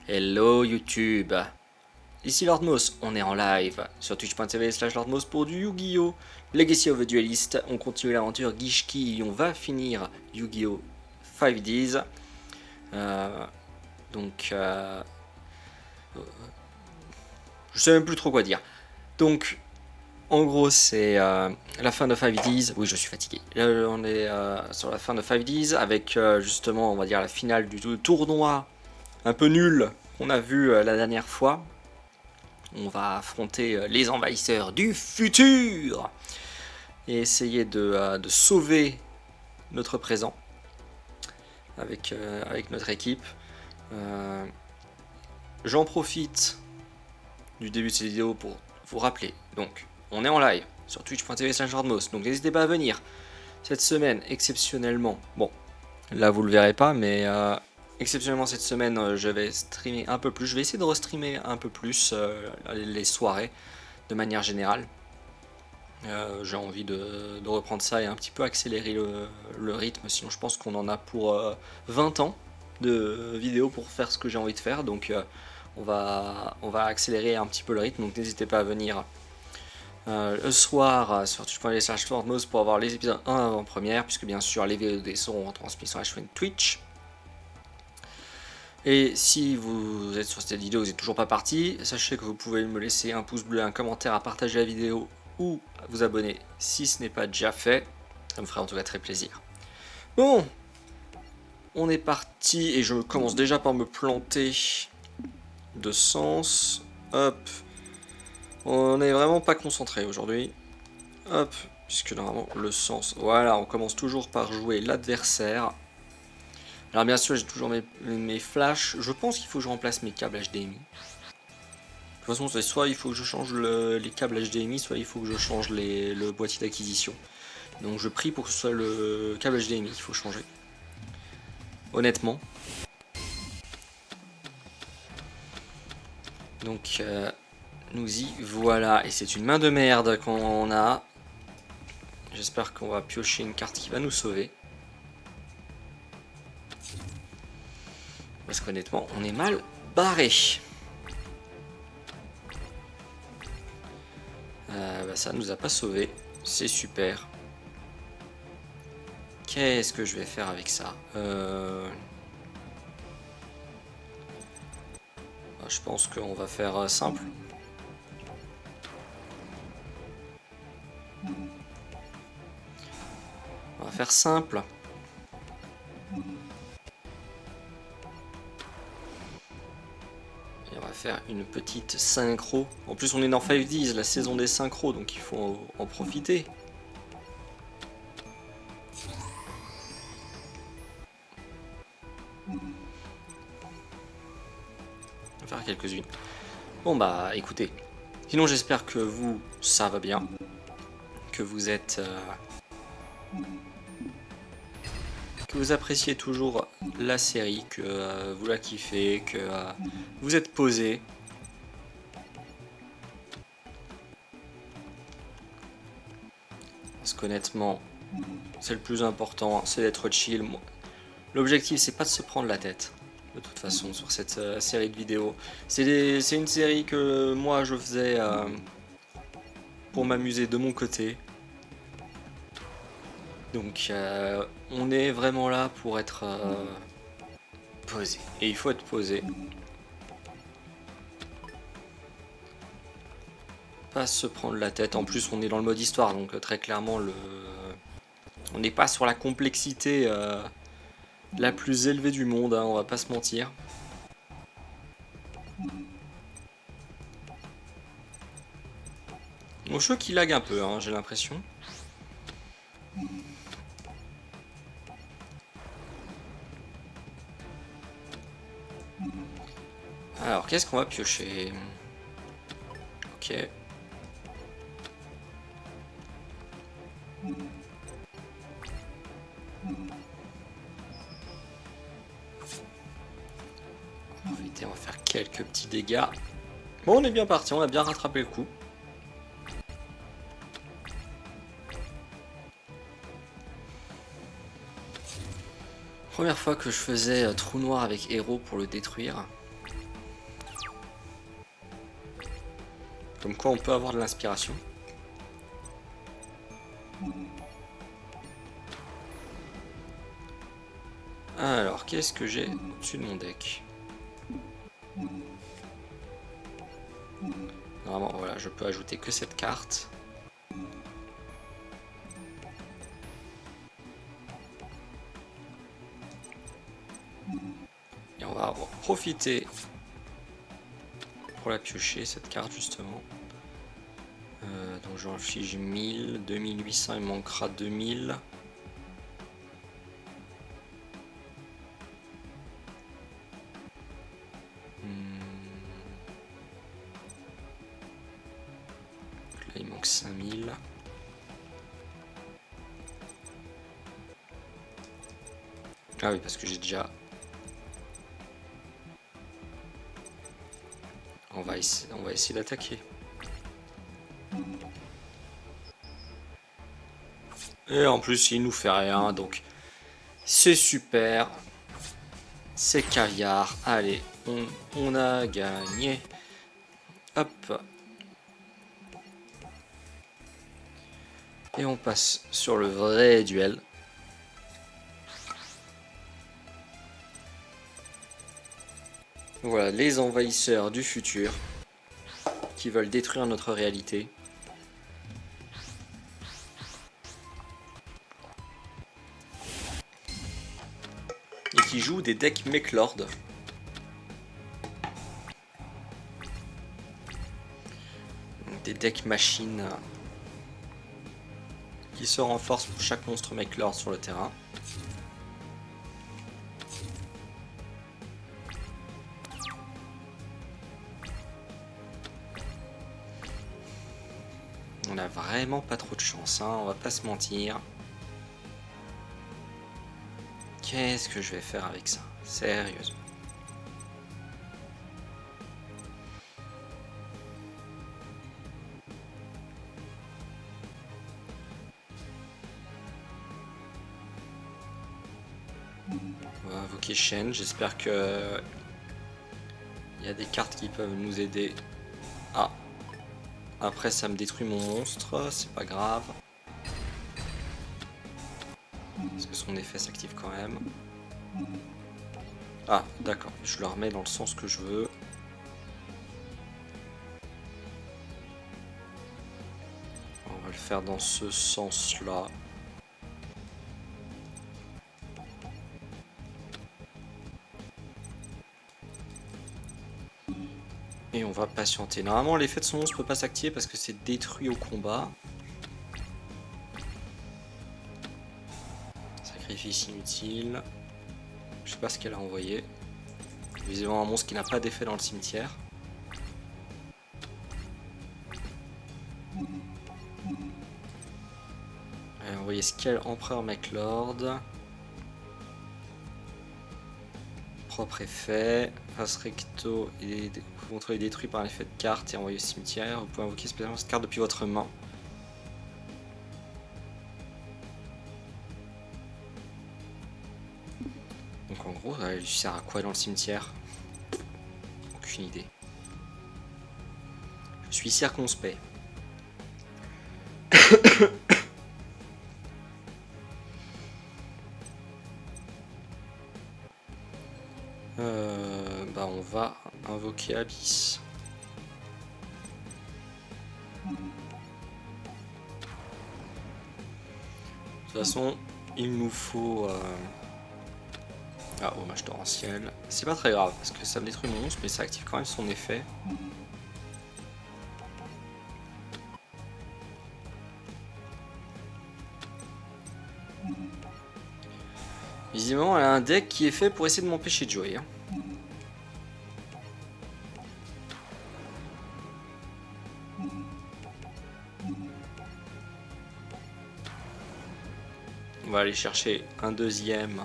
Hello YouTube, ici LordMoss, on est en live sur twitch.tv/LordMoss pour du Yu-Gi-Oh! Legacy of the Duelist. On continue l'aventure Gishki et on va finir Yu-Gi-Oh! 5Ds. Je sais même plus trop quoi dire. Donc, en gros, c'est la fin de 5Ds. Oui, je suis fatigué. Là, on est sur la fin de 5Ds avec justement, on va dire, la finale du tournoi un peu nul qu'on a vu la dernière fois. On va affronter les envahisseurs du futur et essayer de sauver notre présent avec notre équipe. J'en profite du début de cette vidéo pour vous rappeler, donc on est en live sur twitch.tv/LordMoss, donc n'hésitez pas à venir cette semaine exceptionnellement. Bon, là vous le verrez pas, mais exceptionnellement cette semaine je vais streamer un peu plus, je vais essayer de restreamer un peu plus les soirées de manière générale. J'ai envie de reprendre ça et un petit peu accélérer le rythme, sinon je pense qu'on en a pour 20 ans de vidéos pour faire ce que j'ai envie de faire, donc on va accélérer un petit peu le rythme, donc n'hésitez pas à venir le soir sur twitch.tv/LordMoss pour avoir les épisodes 1 avant-première, puisque bien sûr les VOD seront retransmis sur la chaîne Twitch. Et si vous êtes sur cette vidéo, vous n'êtes toujours pas parti, sachez que vous pouvez me laisser un pouce bleu, un commentaire, à partager la vidéo ou à vous abonner si ce n'est pas déjà fait. Ça me ferait en tout cas très plaisir. Bon, on est parti et je commence déjà par me planter de sens. Hop, on n'est vraiment pas concentré aujourd'hui. Hop, puisque normalement le sens, voilà, on commence toujours par jouer l'adversaire. Alors bien sûr j'ai toujours mes flashs, je pense qu'il faut que je remplace mes câbles HDMI. De toute façon c'est soit il faut que je change les câbles HDMI, soit il faut que je change le boîtier d'acquisition. Donc je prie pour que ce soit le câble HDMI qu'il faut changer. Honnêtement. Donc nous y voilà, et c'est une main de merde qu'on a. J'espère qu'on va piocher une carte qui va nous sauver. Parce qu'honnêtement, on est mal barré. Ça nous a pas sauvé. C'est super. Qu'est-ce que je vais faire avec ça Je pense qu'on va faire simple. On va faire simple. Et on va faire une petite synchro. En plus on est dans 5Ds, la saison des synchros, donc il faut en profiter. On va faire quelques-unes. Bon bah écoutez. Sinon j'espère que vous, ça va bien. Que vous êtes... que vous appréciez toujours la série, que vous la kiffez, que vous êtes posé. Parce qu'honnêtement, c'est le plus important, c'est d'être chill. L'objectif, c'est pas de se prendre la tête, de toute façon, sur cette série de vidéos. C'est une série que moi, je faisais pour m'amuser de mon côté. Donc, on est vraiment là pour être posé. Et il faut être posé. Pas se prendre la tête. En plus, on est dans le mode histoire, donc très clairement, on n'est pas sur la complexité la plus élevée du monde, hein, on va pas se mentir. Mon jeu qui lag un peu, hein, j'ai l'impression. Alors, qu'est-ce qu'on va piocher? Ok. On va faire quelques petits dégâts. Bon, on est bien parti, on a bien rattrapé le coup. Première fois que je faisais trou noir avec héros pour le détruire. Comme quoi on peut avoir de l'inspiration. Alors, qu'est-ce que j'ai au-dessus de mon deck? Normalement, voilà, je peux ajouter que cette carte. Et on va profiter pour la piocher, cette carte justement. Donc j'inflige 1000, 2800, il manquera 2000. Là il manque 5000. Ah oui, parce que j'ai déjà... On va essayer d'attaquer. Et en plus, il nous fait rien, donc c'est super. C'est caviar. Allez, on a gagné. Hop. Et on passe sur le vrai duel. Voilà, les envahisseurs du futur qui veulent détruire notre réalité. Et qui jouent des decks Mechlord. Des decks machines qui se renforcent pour chaque monstre Mechlord sur le terrain. On a vraiment pas trop de chance, hein, on va pas se mentir. Qu'est-ce que je vais faire avec ça? Sérieusement. On va invoquer Shen, j'espère que il y a des cartes qui peuvent nous aider. Ah, après ça me détruit mon monstre, c'est pas grave. Parce que son effet s'active quand même. Ah, d'accord, je le remets dans le sens que je veux. On va le faire dans ce sens-là. Et on va patienter. Normalement, l'effet de son monstre peut pas s'activer parce que c'est détruit au combat. Sacrifice inutile. Je sais pas ce qu'elle a envoyé. Visiblement un monstre qui n'a pas d'effet dans le cimetière. Elle a envoyé Scale Empereur Mechlord. Propre effet. Face recto et contrôle est détruit par l'effet de carte et envoyé au cimetière. Vous pouvez invoquer spécialement cette carte depuis votre main. Donc en gros, elle lui sert à quoi dans le cimetière? Aucune idée. Je suis circonspect. Bah on va invoquer Abyss. De toute façon, il nous faut... Ah, hommage torrentiel. C'est pas très grave, parce que ça me détruit mon monstre, mais ça active quand même son effet. Visiblement, elle a un deck qui est fait pour essayer de m'empêcher de jouer. Hein. On va aller chercher un deuxième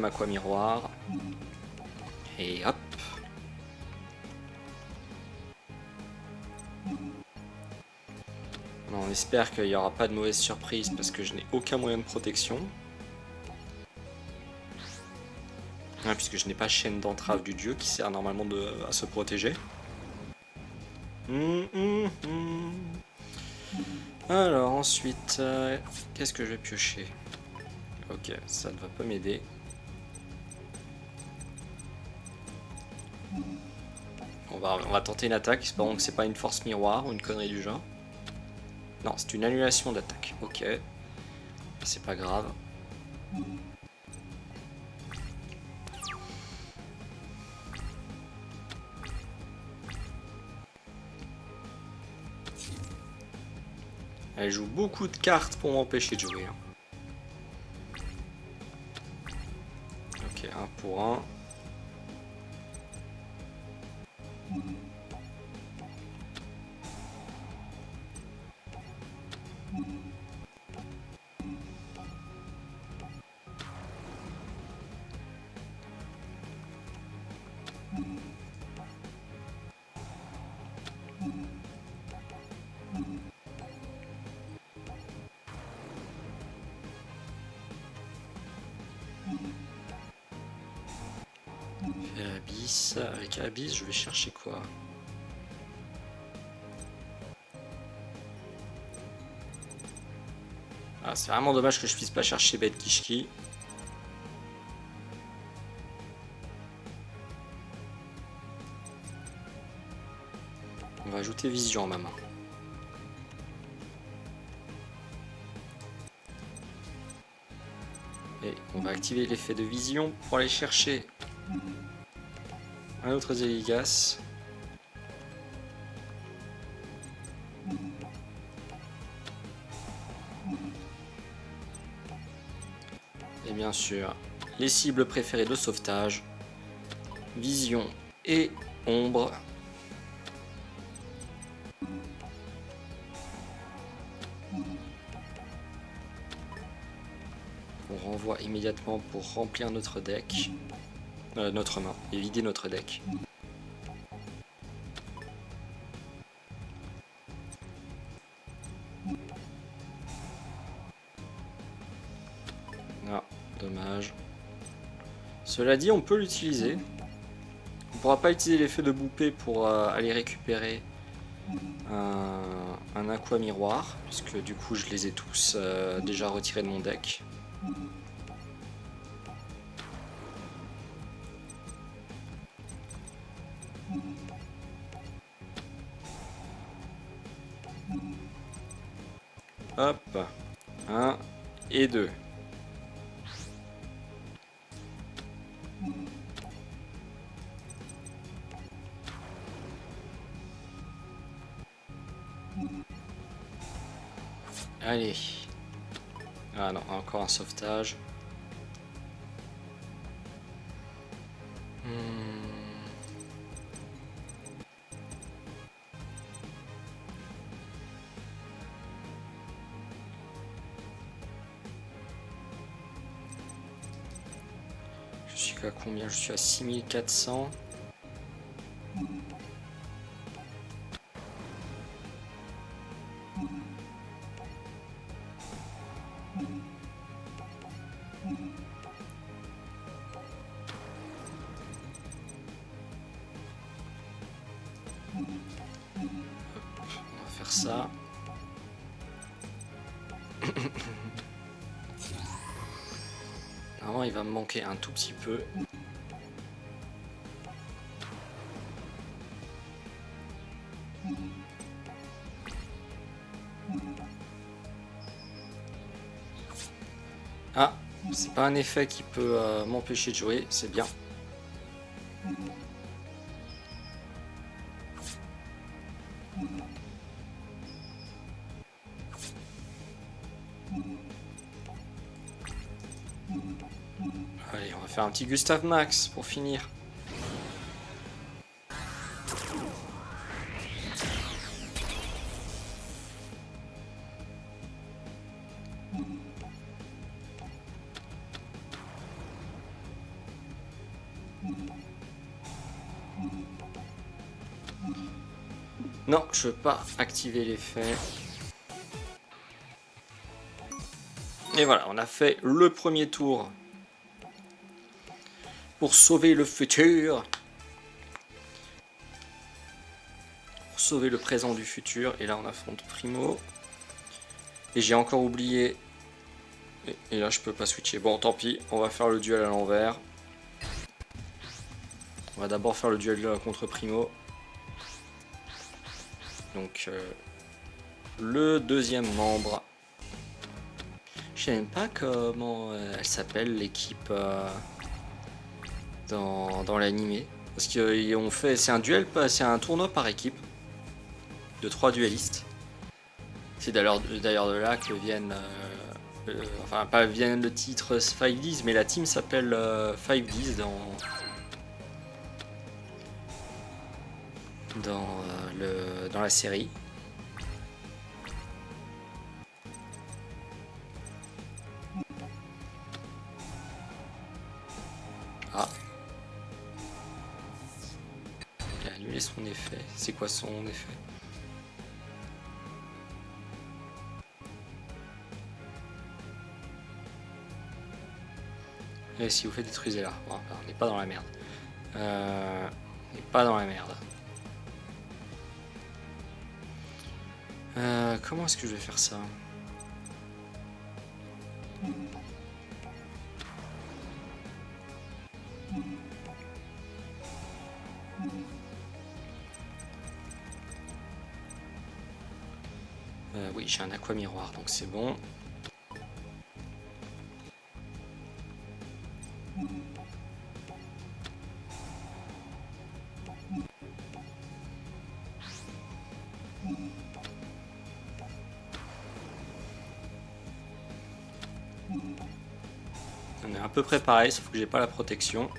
aqua miroir. Et hop. On espère qu'il n'y aura pas de mauvaise surprise parce que je n'ai aucun moyen de protection. Puisque je n'ai pas chaîne d'entrave du dieu qui sert normalement à se protéger. Alors ensuite, qu'est-ce que je vais piocher? Ok, ça ne va pas m'aider. On va tenter une attaque, espérons que c'est pas une force miroir ou une connerie du genre. Non, c'est une annulation d'attaque. Ok, c'est pas grave. Elle joue beaucoup de cartes pour m'empêcher de jouer. Ok, 1 pour 1. Abyss. Avec Abyss, je vais chercher quoi? Ah, c'est vraiment dommage que je puisse pas chercher Bête Kishki. On va ajouter Vision à ma main. Et on va activer l'effet de Vision pour aller chercher un autre Zéligas. Et bien sûr, les cibles préférées de sauvetage, Vision et Ombre. On renvoie immédiatement pour remplir notre deck, notre main, et vider notre deck. Ah, dommage. Cela dit, on peut l'utiliser. On pourra pas utiliser l'effet de boupée pour aller récupérer un aqua miroir, puisque du coup je les ai tous déjà retirés de mon deck. Hop, 1 et 2. Allez. Ah non, encore un sauvetage. Je suis à combien? Je suis à 6400. On va faire ça. Normalement, il va me manquer un tout petit peu. Ah, c'est pas un effet qui peut m'empêcher de jouer, c'est bien. Allez, on va faire un petit Gustave Max pour finir. Non, je veux pas activer l'effet. Et voilà, on a fait le premier tour pour sauver le futur. sauver le présent du futur. Et là on affronte Primo. Et j'ai encore oublié. Et là je peux pas switcher. Bon tant pis, on va faire le duel à l'envers. On va d'abord faire le duel contre Primo. Donc le deuxième membre. Je sais même pas comment elle s'appelle l'équipe dans l'animé. Parce qu'on fait, c'est un duel, c'est un tournoi par équipe de 3 duellistes. C'est d'ailleurs de là que viennent, enfin pas viennent le titre 5Ds, mais la team s'appelle 5Ds dans la série. Ah. Il a annulé son effet. C'est quoi son effet? Et si vous faites détruisez là. Bon, on n'est pas dans la merde. On n'est pas dans la merde. Comment est-ce que je vais faire ça? Oui, j'ai un aqua miroir, donc c'est bon. On est à peu près pareil, sauf que j'ai pas la protection.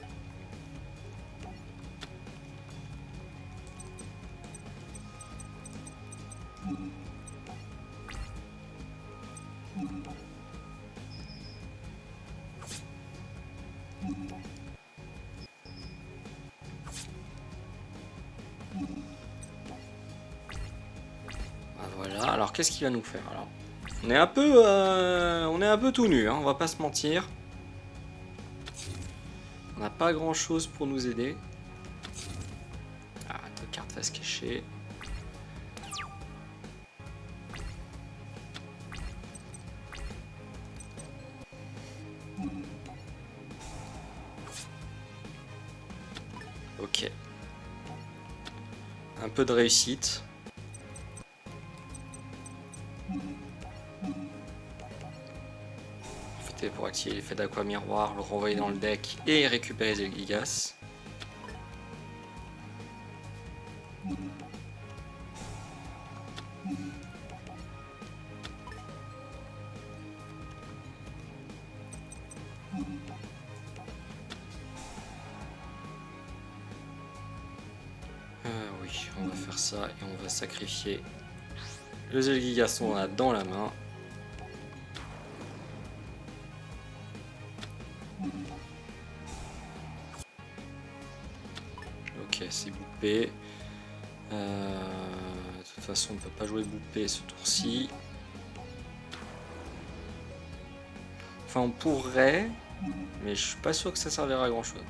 Voilà, alors qu'est-ce qu'il va nous faire alors? On est un peu tout nu, hein, on va pas se mentir. On n'a pas grand chose pour nous aider. Ah, 2 cartes face cachée. Ok. Un peu de réussite. Pour activer l'effet d'aqua miroir, le renvoyer dans le deck et récupérer les Gigas. Oui, on va faire ça et on va sacrifier le Zelgigas qu'on a dans la main. Ok, c'est boupé. De toute façon, on ne peut pas jouer boupé ce tour-ci. Enfin, on pourrait, mais je suis pas sûr que ça servira à grand chose.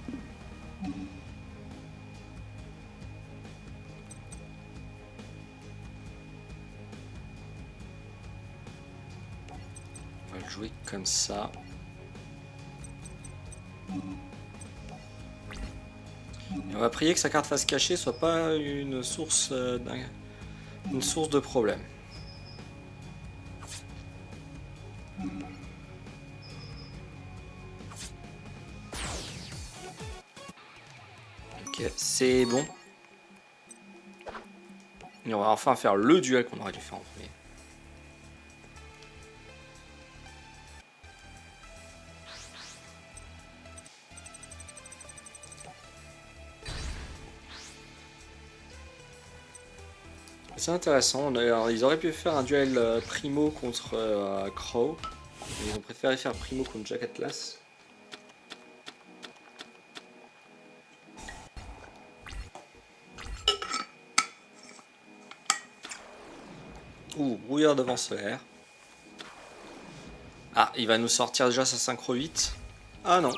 On va le jouer comme ça. Et on va prier que sa carte face cachée soit pas une source de problème. Ok, c'est bon. Et on va enfin faire le duel qu'on aurait dû faire en premier. C'est intéressant, ils auraient pu faire un duel Primo contre Crow. Ils ont préféré faire Primo contre Jack Atlas. Ouh, brouillard devant solaire. Ah, il va nous sortir déjà sa synchro 8. Ah non,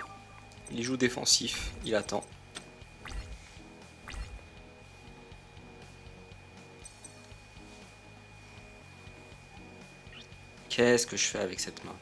il joue défensif, il attend. Qu'est-ce que je fais avec cette main?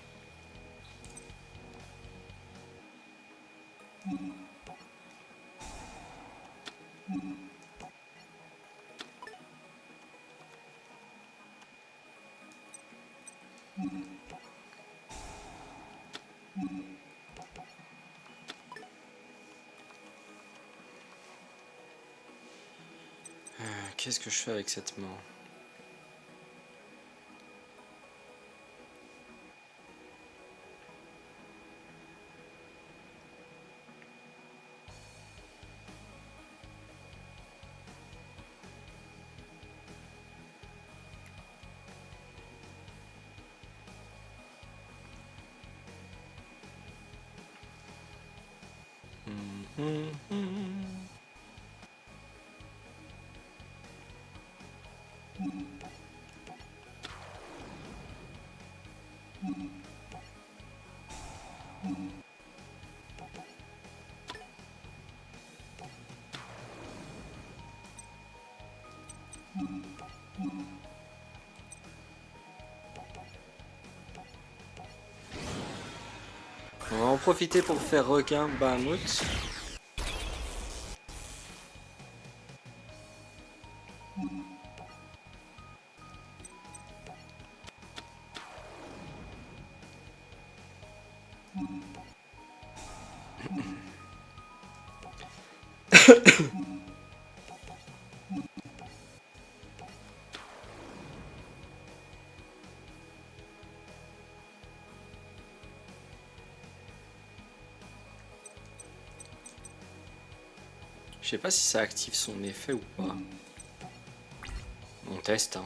Qu'est-ce que je fais avec cette main? On va en profiter pour faire requin Bahamut. Je sais pas si ça active son effet ou pas. On teste. Hein.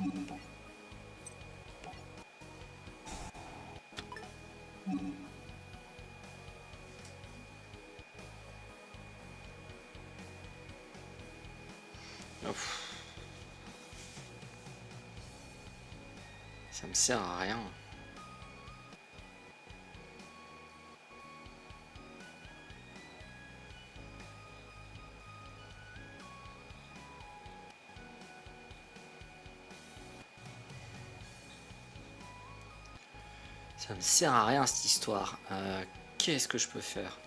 Ouf. Ça me sert à rien. Ça me sert à rien cette histoire. Qu'est-ce que je peux faire?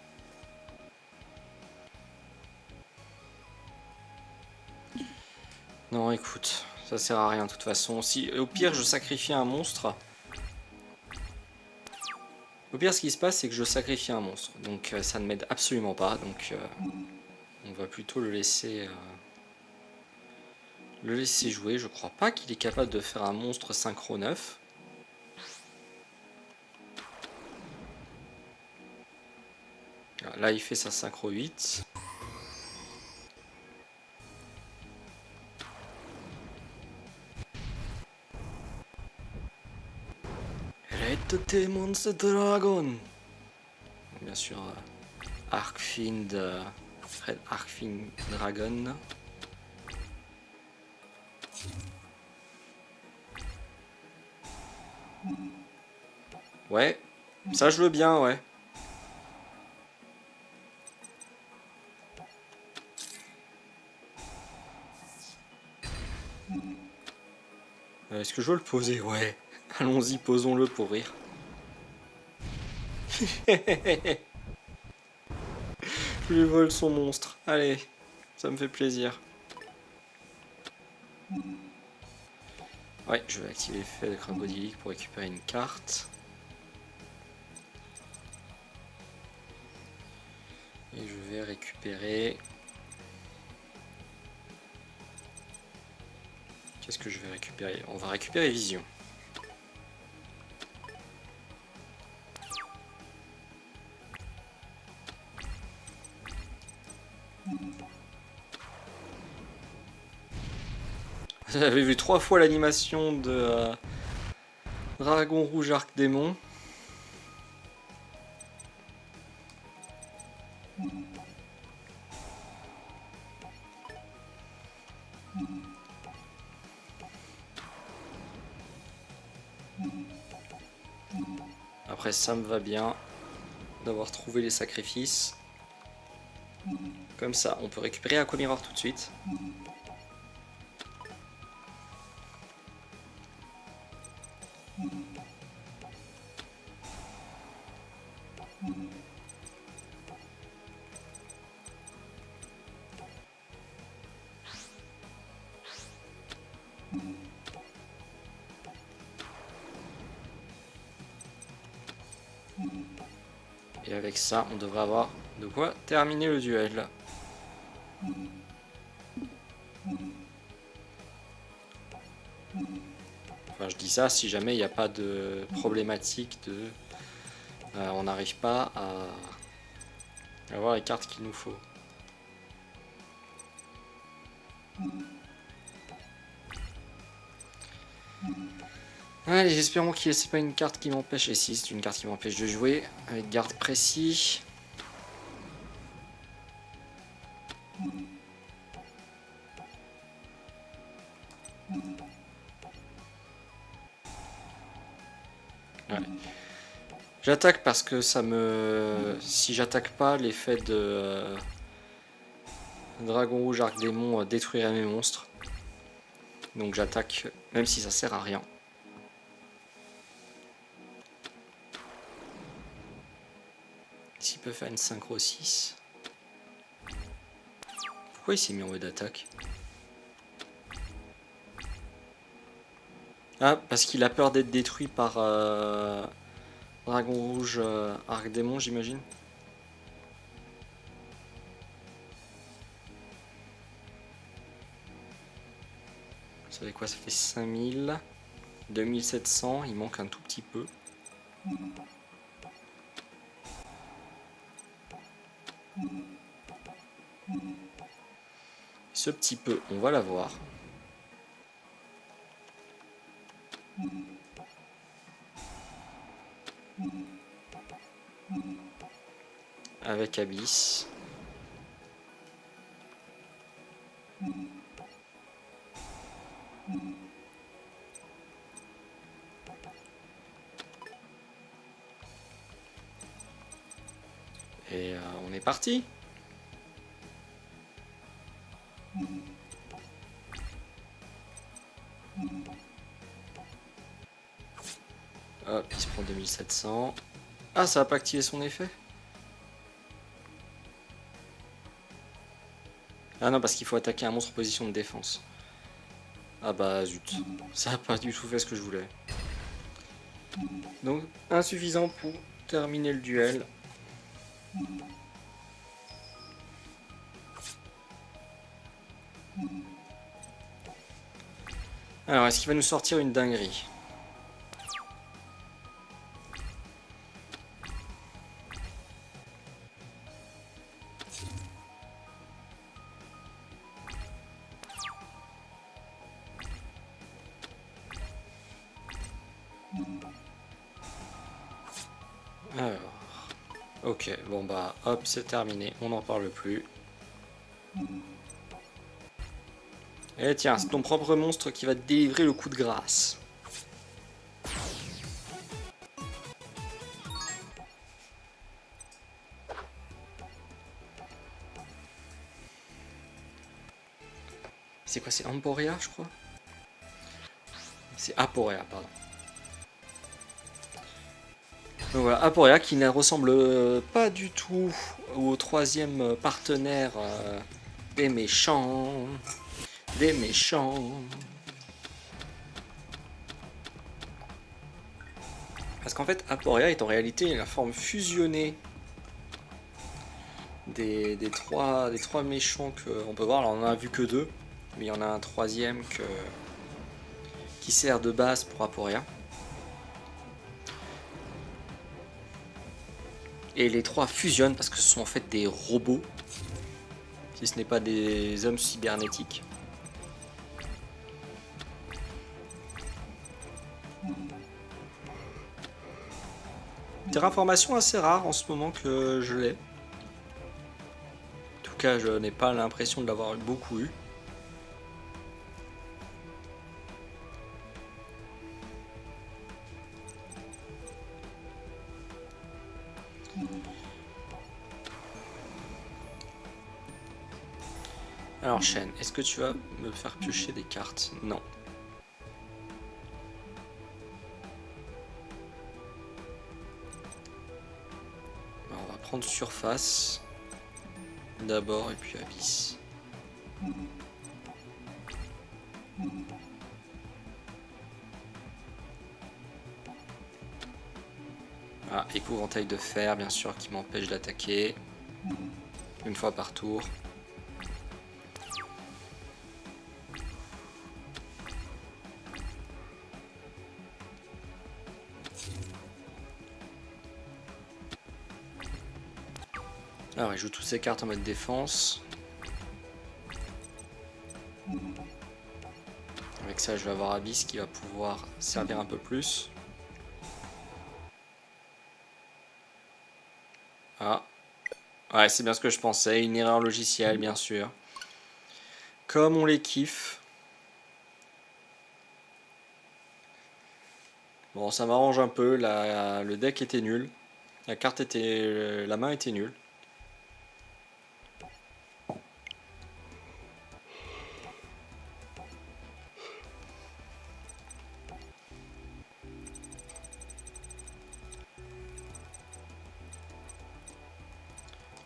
Non, écoute, ça sert à rien de toute façon. Si, au pire, je sacrifie un monstre. Au pire, ce qui se passe, c'est que je sacrifie un monstre. Donc ça ne m'aide absolument pas. Donc on va plutôt le laisser jouer. Je crois pas qu'il est capable de faire un monstre synchro 9. Là, il fait sa synchro 8. Red Demon's Dragon. Bien sûr, Arkfind, Red Arkfind Dragon. Ouais, ça je veux bien, ouais. Est-ce que je veux le poser? Ouais. Allons-y, posons-le pour rire. Je lui vole son monstre. Allez, ça me fait plaisir. Ouais, je vais activer l'effet de crocodilique pour récupérer une carte. Et je vais récupérer... Qu'est-ce que je vais récupérer? On va récupérer Vision. J'avais vu 3 fois l'animation de Dragon Rouge Arc Démon. Après ça me va bien d'avoir trouvé les sacrifices. Comme ça, on peut récupérer Aquamirror tout de suite. Et avec ça, on devrait avoir de quoi terminer le duel. Enfin, je dis ça si jamais il n'y a pas de problématique de... on n'arrive pas à avoir les cartes qu'il nous faut. Allez, espérons que c'est pas une carte qui m'empêche. Et si, c'est une carte qui m'empêche de jouer. Avec garde précis. Ouais. J'attaque parce que ça me... Si j'attaque pas, l'effet de... Dragon rouge, arc démon détruirait mes monstres. Donc j'attaque, même si ça sert à rien. S'il peut faire une synchro 6. Pourquoi il s'est mis en mode attaque? Ah, parce qu'il a peur d'être détruit par Dragon rouge, arc démon, j'imagine. Ça fait quoi? Ça fait 5000. 2700, il manque un tout petit peu. Ce petit peu, on va l'avoir. Avec Abyss. Et on est parti. Hop, il se prend 2700. Ah, ça va pas activer son effet? Ah non, parce qu'il faut attaquer un monstre en position de défense. Ah bah zut, ça a pas du tout fait ce que je voulais. Donc, insuffisant pour terminer le duel. Alors, est-ce qu'il va nous sortir une dinguerie? Alors, ok, bon bah hop, c'est terminé, on n'en parle plus. Et tiens, c'est ton propre monstre qui va te délivrer le coup de grâce. C'est quoi, c'est Emporia, je crois? C'est Aporia, pardon. Donc voilà, Aporia qui ne ressemble pas du tout au troisième partenaire des méchants. Des méchants. Parce qu'en fait, Aporia est en réalité la forme fusionnée des trois méchants qu'on peut voir. Alors on en a vu que deux, mais il y en a un troisième qui sert de base pour Aporia. Et les trois fusionnent parce que ce sont en fait des robots, si ce n'est pas des hommes cybernétiques. Terraformation assez rare en ce moment que je l'ai. En tout cas, je n'ai pas l'impression de l'avoir beaucoup eu. Alors Shen, est-ce que tu vas me faire piocher des cartes? Non. Alors, on va prendre surface d'abord et puis abysse. Ah, épouvantail de fer, bien sûr, qui m'empêche d'attaquer. Une fois par tour. Alors, il joue toutes ses cartes en mode défense. Avec ça, je vais avoir Abyss qui va pouvoir servir un peu plus. Ah. Ouais, c'est bien ce que je pensais. Une erreur logicielle, bien sûr. Comme on les kiffe. Bon, ça m'arrange un peu. Le deck était nul. La main était nulle.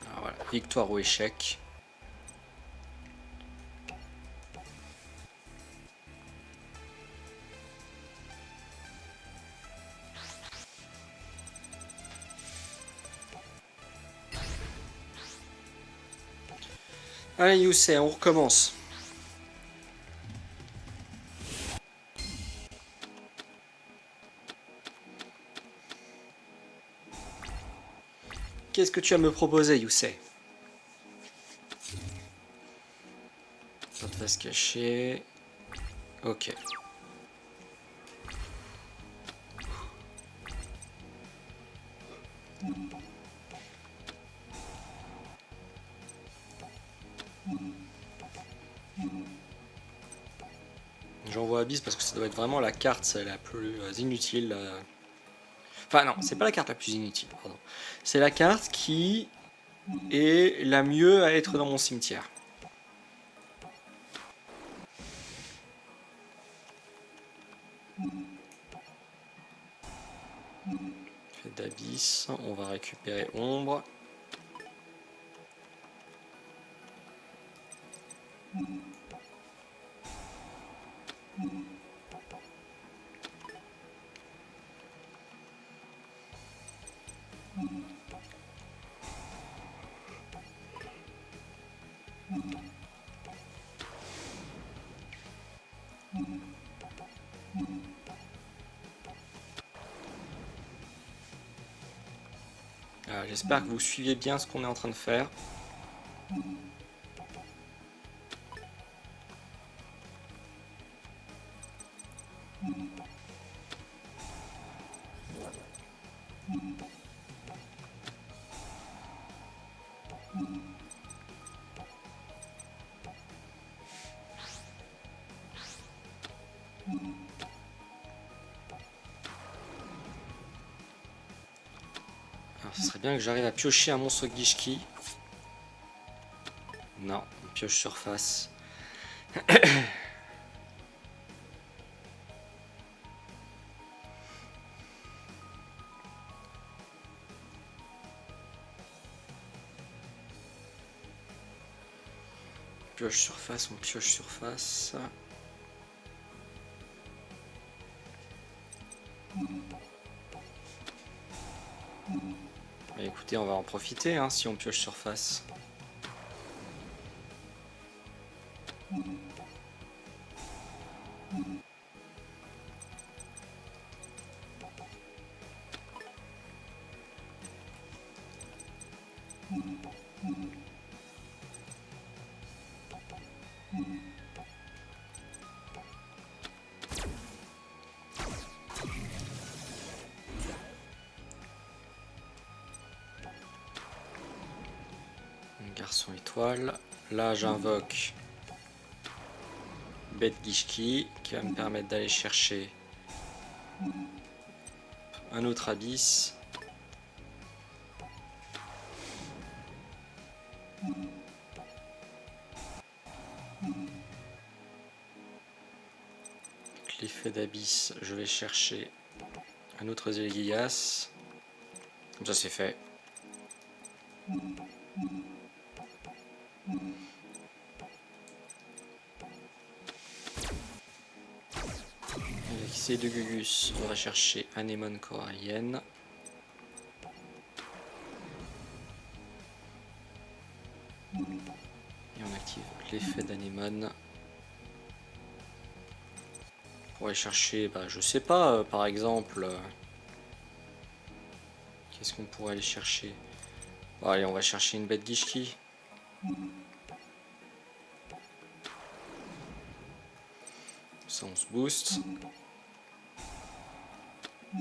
Alors voilà, victoire ou échec. Allez Youssef, on recommence. Qu'est-ce que tu as à me proposer, Youssef? Pas de face cachée. Ok. J'envoie Abyss parce que ça doit être vraiment la carte la plus inutile. Enfin non, c'est pas la carte la plus inutile, pardon. C'est la carte qui est la mieux à être dans mon cimetière. Fait d'Abyss, on va récupérer Ombre. J'espère que vous suivez bien ce qu'on est en train de faire. Alors, ce serait bien que j'arrive à piocher un monstre Gishki. Non, on pioche surface. Pioche surface, on pioche surface. Bah, écoutez, on va en profiter hein, si on pioche surface. Garçon étoile. Là, j'invoque Bête Gishki qui va me permettre d'aller chercher un autre Abyss. L'effet d'Abyss, je vais chercher un autre Zéligias. Comme ça, c'est fait. Avec ces deux Gugus, on va chercher Anémone corallienne. Et on active l'effet d'anémone. Pour aller chercher, bah, je sais pas, par exemple... qu'est-ce qu'on pourrait aller chercher? Bon, allez, on va chercher une bête Gishki. Ça, on se booste. On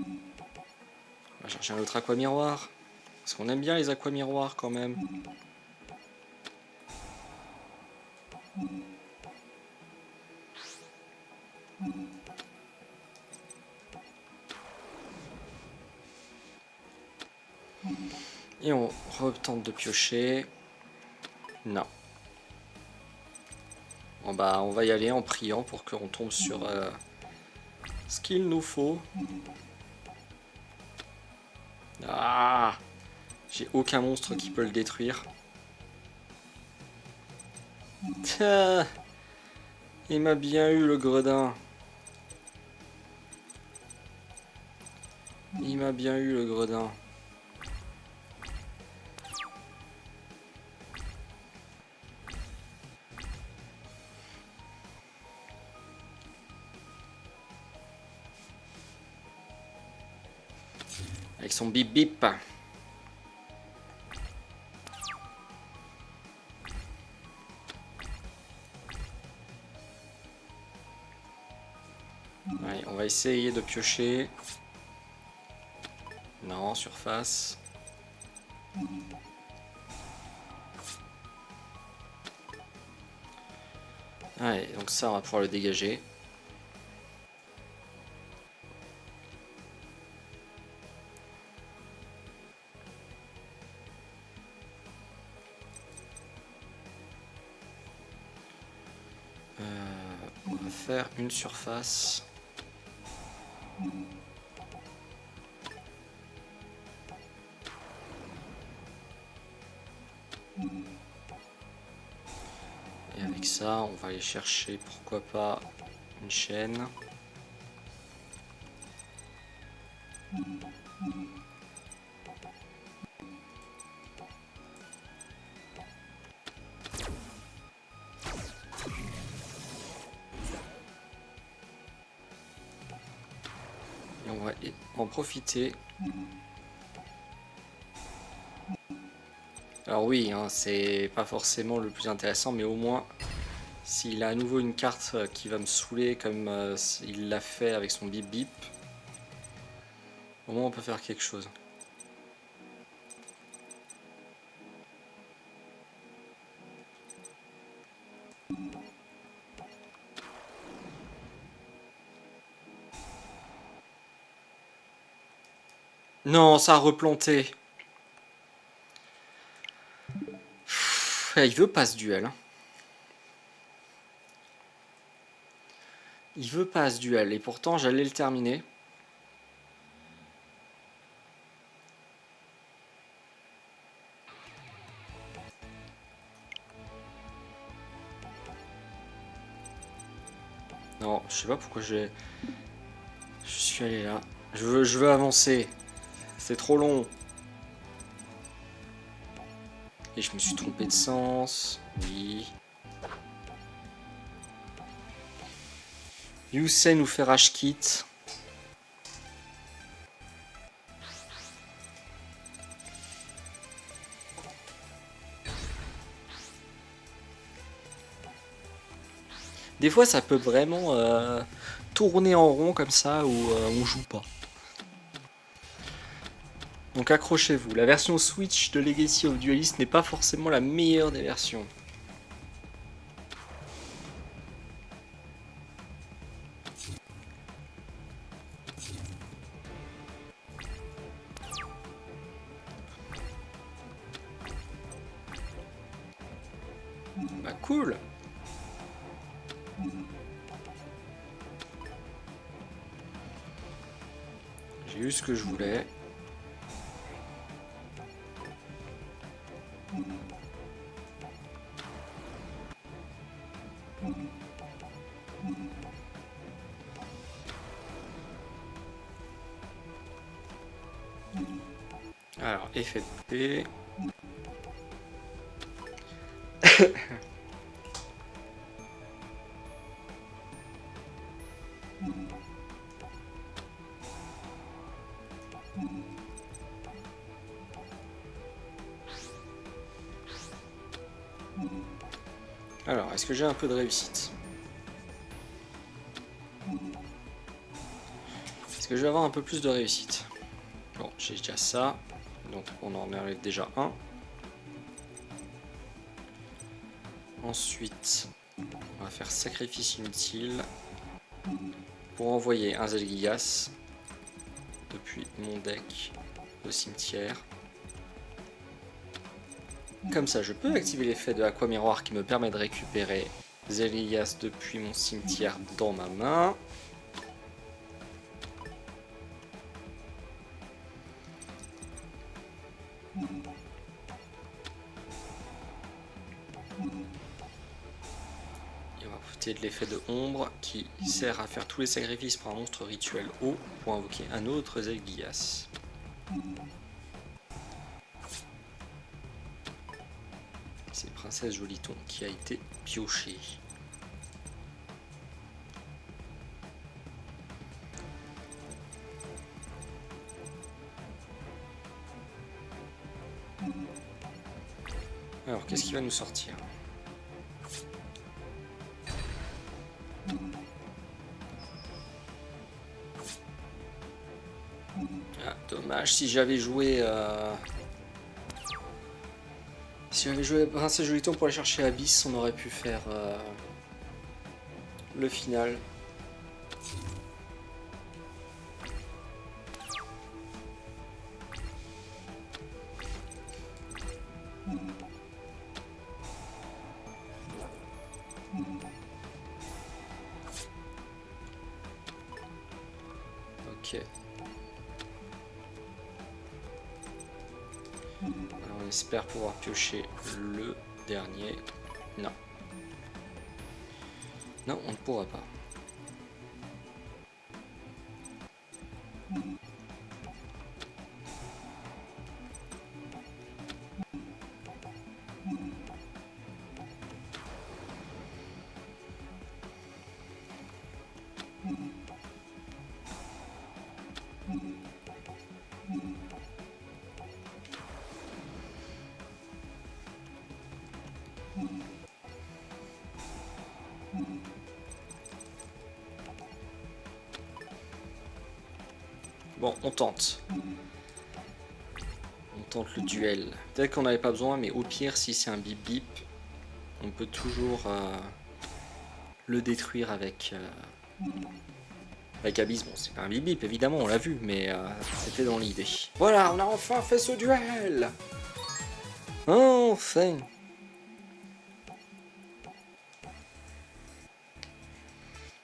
va chercher un autre aqua miroir. Parce qu'on aime bien les aqua miroirs quand même. Et on retente de piocher. Non. Bon bah on va y aller en priant pour qu'on tombe sur ce qu'il nous faut. Ah, j'ai aucun monstre qui peut le détruire. Tiens, il m'a bien eu le gredin. Il m'a bien eu le gredin. Avec son bip bip. Allez, on va essayer de piocher. Non, surface. Allez, donc ça, on va pouvoir le dégager. On va faire une surface. Et avec ça, on va aller chercher, pourquoi pas, une chaîne. Et on va en profiter. Alors oui, hein, c'est pas forcément le plus intéressant, mais au moins, s'il a à nouveau une carte qui va me saouler comme il l'a fait avec son bip bip, au moins on peut faire quelque chose. Non, ça a replanté. Il veut pas ce duel. Il veut pas ce duel, et pourtant j'allais le terminer. Non, je sais pas pourquoi je suis allé là. Je veux avancer. C'est trop long. Et je me suis trompé de sens. Oui. Youssei nous fait rage kit. Des fois, ça peut vraiment tourner en rond comme ça où on joue pas. Donc accrochez-vous. La version Switch de Legacy of Duelist n'est pas forcément la meilleure des versions. Bah cool. J'ai eu ce que je voulais. Alors, effet de paix. Alors, est-ce que j'ai un peu de réussite? Est-ce que je vais avoir un peu plus de réussite? Bon, j'ai déjà ça. Donc, on en enlève déjà un. Ensuite, on va faire sacrifice inutile pour envoyer un Zelgigas depuis mon deck au cimetière. Comme ça, je peux activer l'effet de Aqua Miroir qui me permet de récupérer Zelgigas depuis mon cimetière dans ma main. Et on va profiter de l'effet de ombre qui sert à faire tous les sacrifices pour un monstre rituel haut pour invoquer un autre Zelgigas. C'est Princesse Joliton qui a été piochée. Alors, qu'est-ce qui va nous sortir? Ah, dommage, si j'avais joué... Si j'avais joué Princesse Joliton pour aller chercher Abyss, on aurait pu faire le final. Ok. Alors, on espère pouvoir piocher le dernier. Non. Non, on ne pourra pas. Bon, on tente. On tente le duel. Peut-être qu'on n'avait pas besoin, mais au pire, si c'est un bip bip, on peut toujours le détruire avec Abyss. Bon, c'est pas un bip bip, évidemment, on l'a vu, mais c'était dans l'idée. Voilà, on a enfin fait ce duel. Enfin.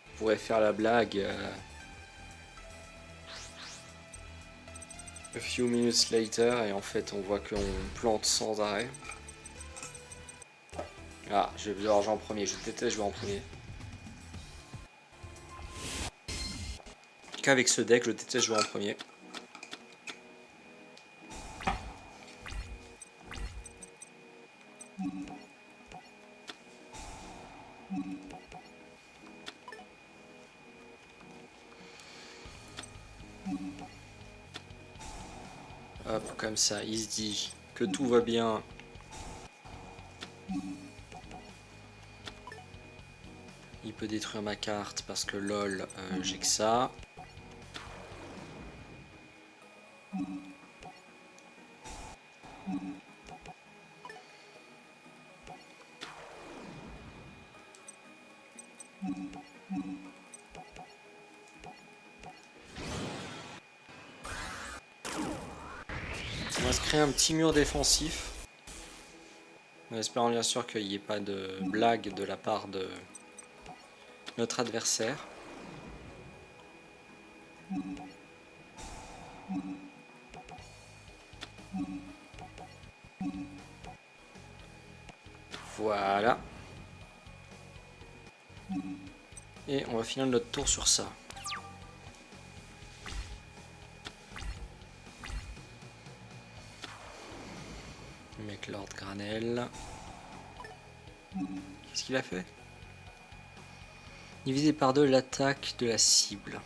On pourrait faire la blague. A few minutes later, et en fait, on voit qu'on plante sans arrêt. Ah, je vais devoir jouer en premier, je déteste jouer en premier. Qu'avec ce deck, je déteste jouer en premier. Hop, comme ça, il se dit que tout va bien. Il peut détruire ma carte parce que lol, j'ai que ça. On va se créer un petit mur défensif. En espérant bien sûr qu'il n'y ait pas de blague de la part de notre adversaire. Voilà. Et on va finir notre tour sur ça. Mec Lord Granel. Qu'est-ce qu'il a fait? Divisé par deux l'attaque de la cible.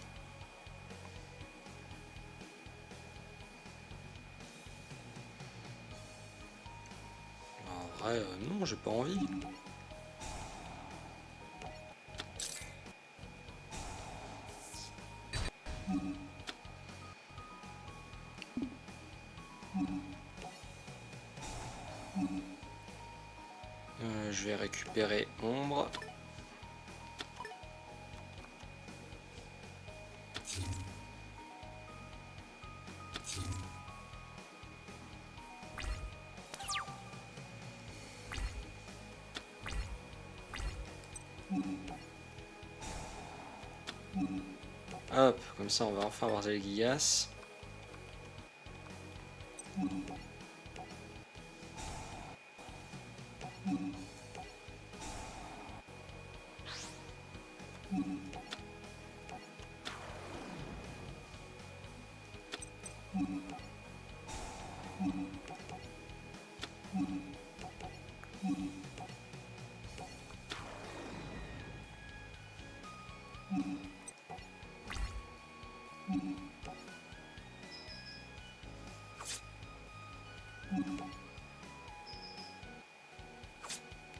En vrai, non, j'ai pas envie. je vais récupérer Ombre. Hop, comme ça on va enfin avoir des Gigas.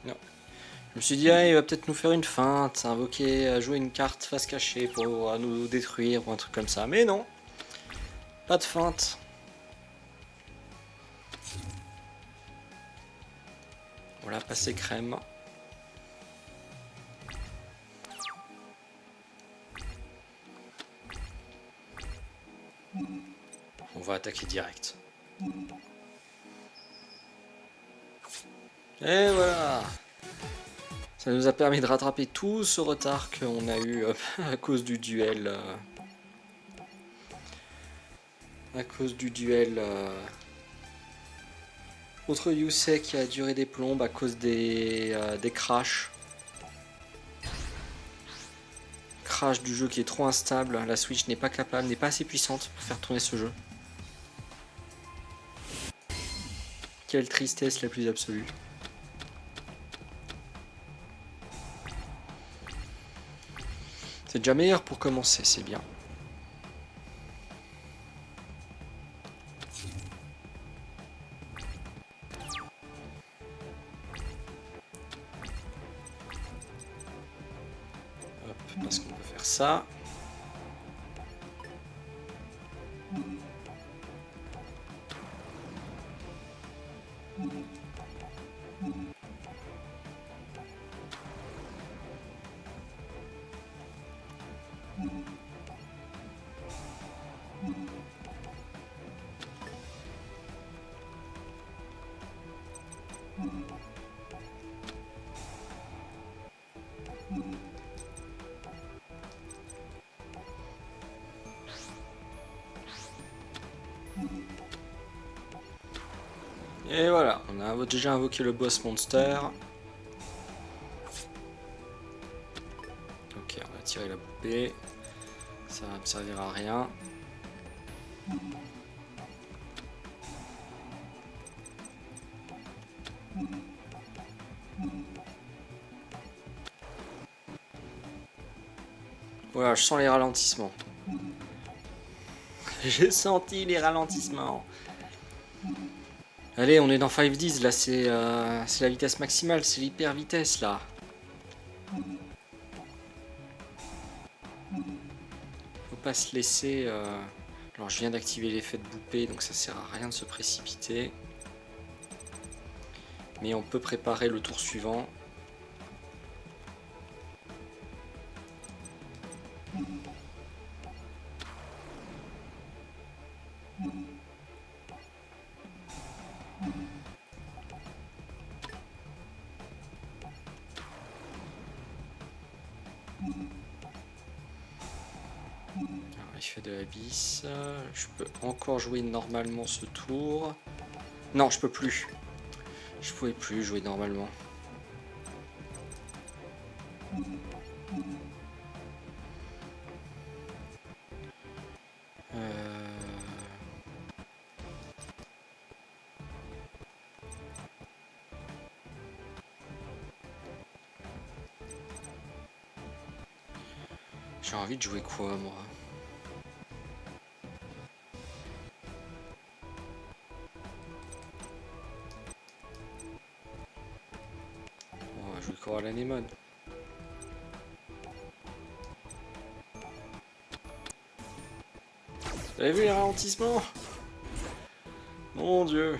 Non. Je me suis dit, ah, il va peut-être nous faire une feinte, invoquer, jouer une carte face cachée pour nous détruire ou un truc comme ça. Mais non, pas de feinte. Voilà, passé crème. On va attaquer direct. Et voilà. Ça nous a permis de rattraper tout ce retard qu'on a eu à cause du duel. Contre Yusei qui a duré des plombes à cause des crashs. Crash du jeu qui est trop instable. La Switch n'est pas capable, n'est pas assez puissante pour faire tourner ce jeu. Quelle tristesse la plus absolue. C'est déjà meilleur pour commencer, c'est bien. Hop, parce qu'on peut faire ça. Et voilà, on a déjà invoqué le boss monster. Ok, on va tirer la poupée. Ça va me servir à rien. Voilà, je sens les ralentissements. J'ai senti les ralentissements. Allez, on est dans 5-10, là c'est la vitesse maximale, c'est l'hyper vitesse là. Faut pas se laisser... Alors je viens d'activer l'effet de poupée, donc ça sert à rien de se précipiter. Mais on peut préparer le tour suivant. Alors, il fait de l'abysse. Je peux encore jouer normalement ce tour. Non, je peux plus. Je pouvais plus jouer normalement. J'ai envie de jouer quoi, moi? On va jouer Coral Anemone. Vous avez vu les ralentissements? Mon Dieu!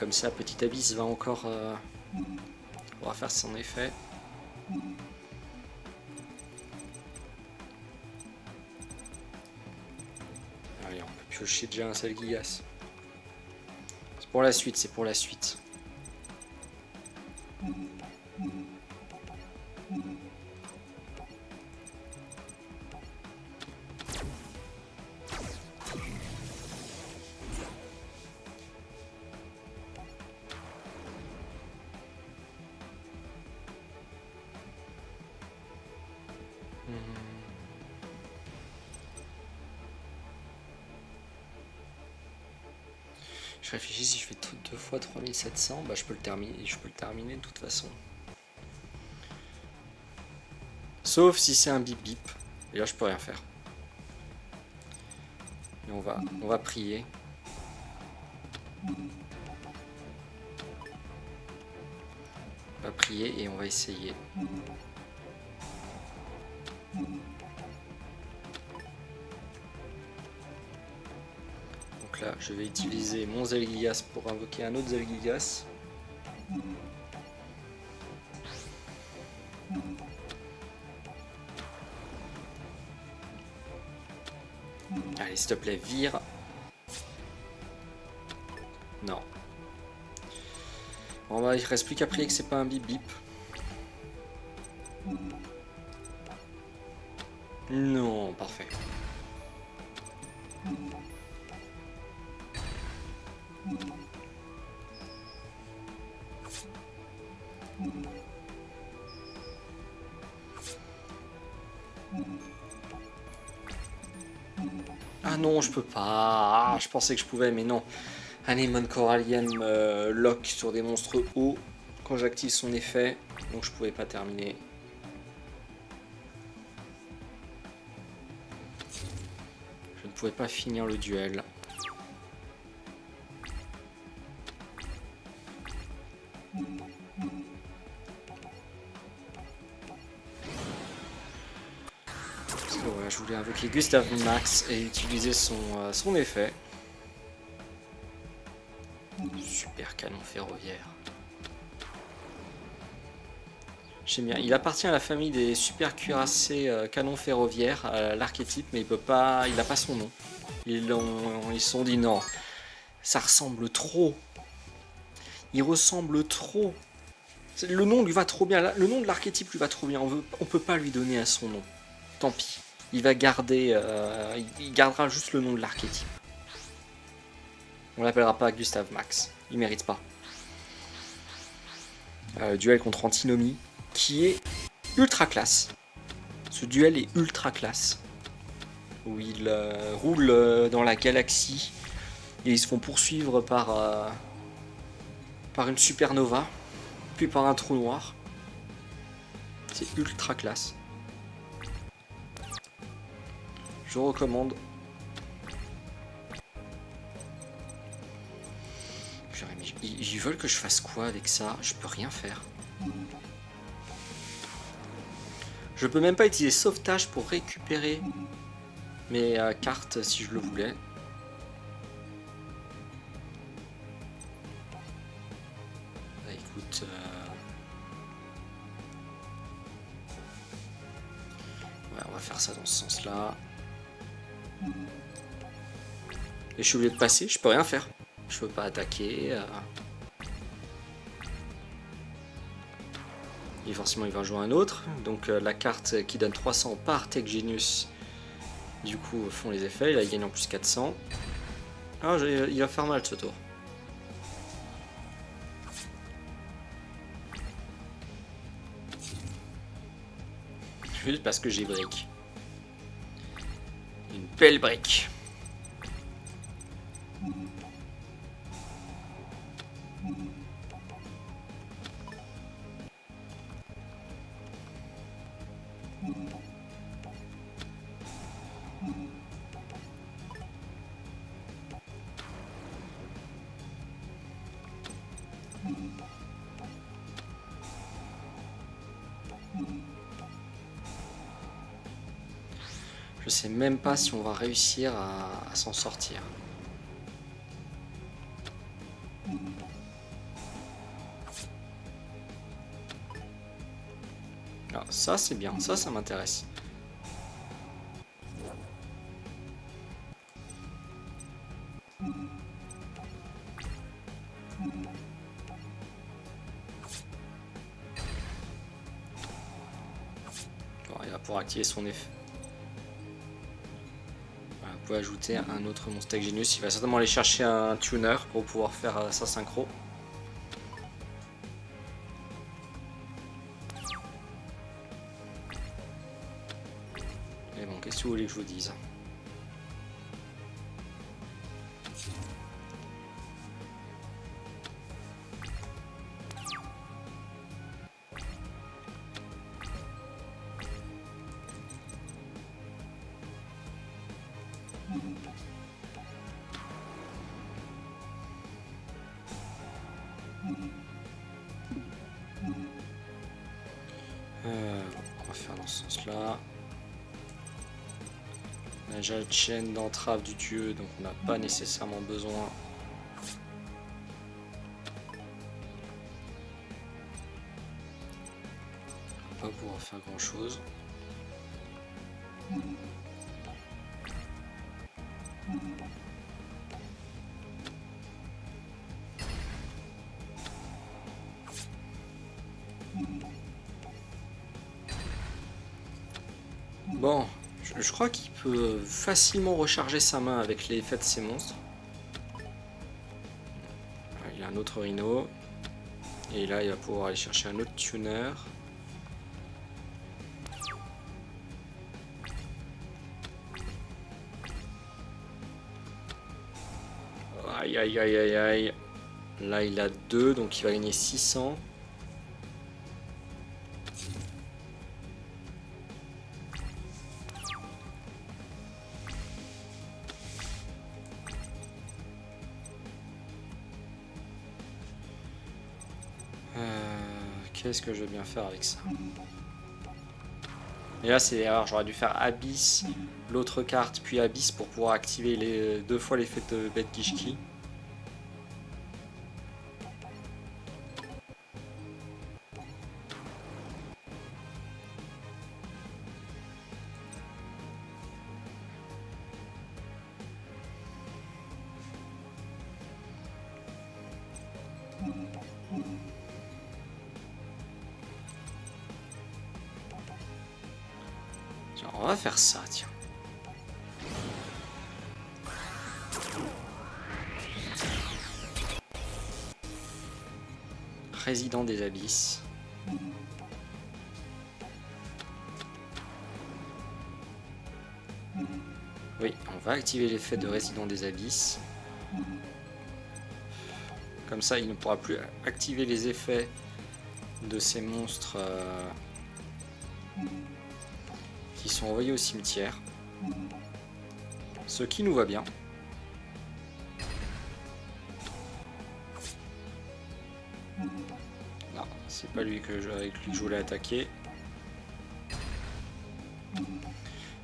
comme ça, Petit Abyss va encore pouvoir faire son effet. Allez, on peut piocher déjà un seul Gigas. C'est pour la suite, c'est pour la suite. Je réfléchis, si je fais 2 fois 3700, bah je peux le terminer de toute façon. Sauf si c'est un bip bip. Et là je peux rien faire. Et on va prier. On va prier et on va essayer. Donc là, je vais utiliser mon Zelgigas pour invoquer un autre Zelgigas. Allez, s'il te plaît, vire. Non. Bon, bah, il reste plus qu'à prier que c'est pas un bip bip. Non, parfait. Ah non, je peux pas. Ah, je pensais que je pouvais, mais non. Anémone corallienne me lock sur des monstres hauts quand j'active son effet, donc je pouvais pas terminer. Je ne pouvais pas finir le duel. Parce que voilà, je voulais invoquer Gustav Max et utiliser son effet. Super canon ferroviaire. J'aime bien. Il appartient à la famille des super cuirassés canons ferroviaires, l'archétype, mais il n'a pas son nom. Ils se sont dit non, ça ressemble trop. Il ressemble trop. Le nom lui va trop bien. Le nom de l'archétype lui va trop bien. On peut pas lui donner à son nom. Tant pis. Il va garder. Il gardera juste le nom de l'archétype. On l'appellera pas Gustav Max. Il mérite pas. Duel contre Antinomy, qui est ultra classe. Ce duel est ultra classe. Où ils roulent dans la galaxie et ils se font poursuivre par une supernova, puis par un trou noir. C'est ultra classe. Je recommande. Ils veulent que je fasse quoi avec ça? Je peux rien faire. Je peux même pas utiliser sauvetage pour récupérer mes cartes si je le voulais. Bah, écoute, ouais, on va faire ça dans ce sens-là. Et je suis obligé de passer, je peux rien faire. Je peux pas attaquer. Et forcément, il va jouer un autre. Donc la carte qui donne 300 par Tech Genius, du coup, font les effets. Là, il gagne en plus 400. Ah, il va faire mal ce tour. Juste parce que j'ai brique. Une belle brique. Je sais même pas si on va réussir à s'en sortir. Ça c'est bien, ça m'intéresse. Bon, il va pouvoir activer son effet. Voilà, vous pouvez ajouter un autre monstre Genius. Il va certainement aller chercher un tuner pour pouvoir faire sa synchro. Mais bon, qu'est-ce que vous voulez que je vous dise? On va faire dans ce sens-là. On a déjà la chaîne d'entrave du dieu, donc on n'a pas nécessairement besoin. On va pas pouvoir faire grand chose. Bon, je crois qu'il peut facilement recharger sa main avec l'effet de ces monstres. Il a un autre rhino. Et là, il va pouvoir aller chercher un autre tuner. Aïe aïe aïe aïe aïe. Là, il a 2, donc il va gagner 600. Qu'est-ce que je vais bien faire avec ça? Et là, c'est l'erreur. J'aurais dû faire Abyss, l'autre carte, puis Abyss pour pouvoir activer les 2 fois l'effet de bête Kishki. On va faire ça, tiens. Résident des abysses. Oui, on va activer l'effet de résident des abysses. Comme ça, il ne pourra plus activer les effets de ces monstres qui sont envoyés au cimetière. Ce qui nous va bien. Non, c'est pas lui avec lui que je voulais attaquer.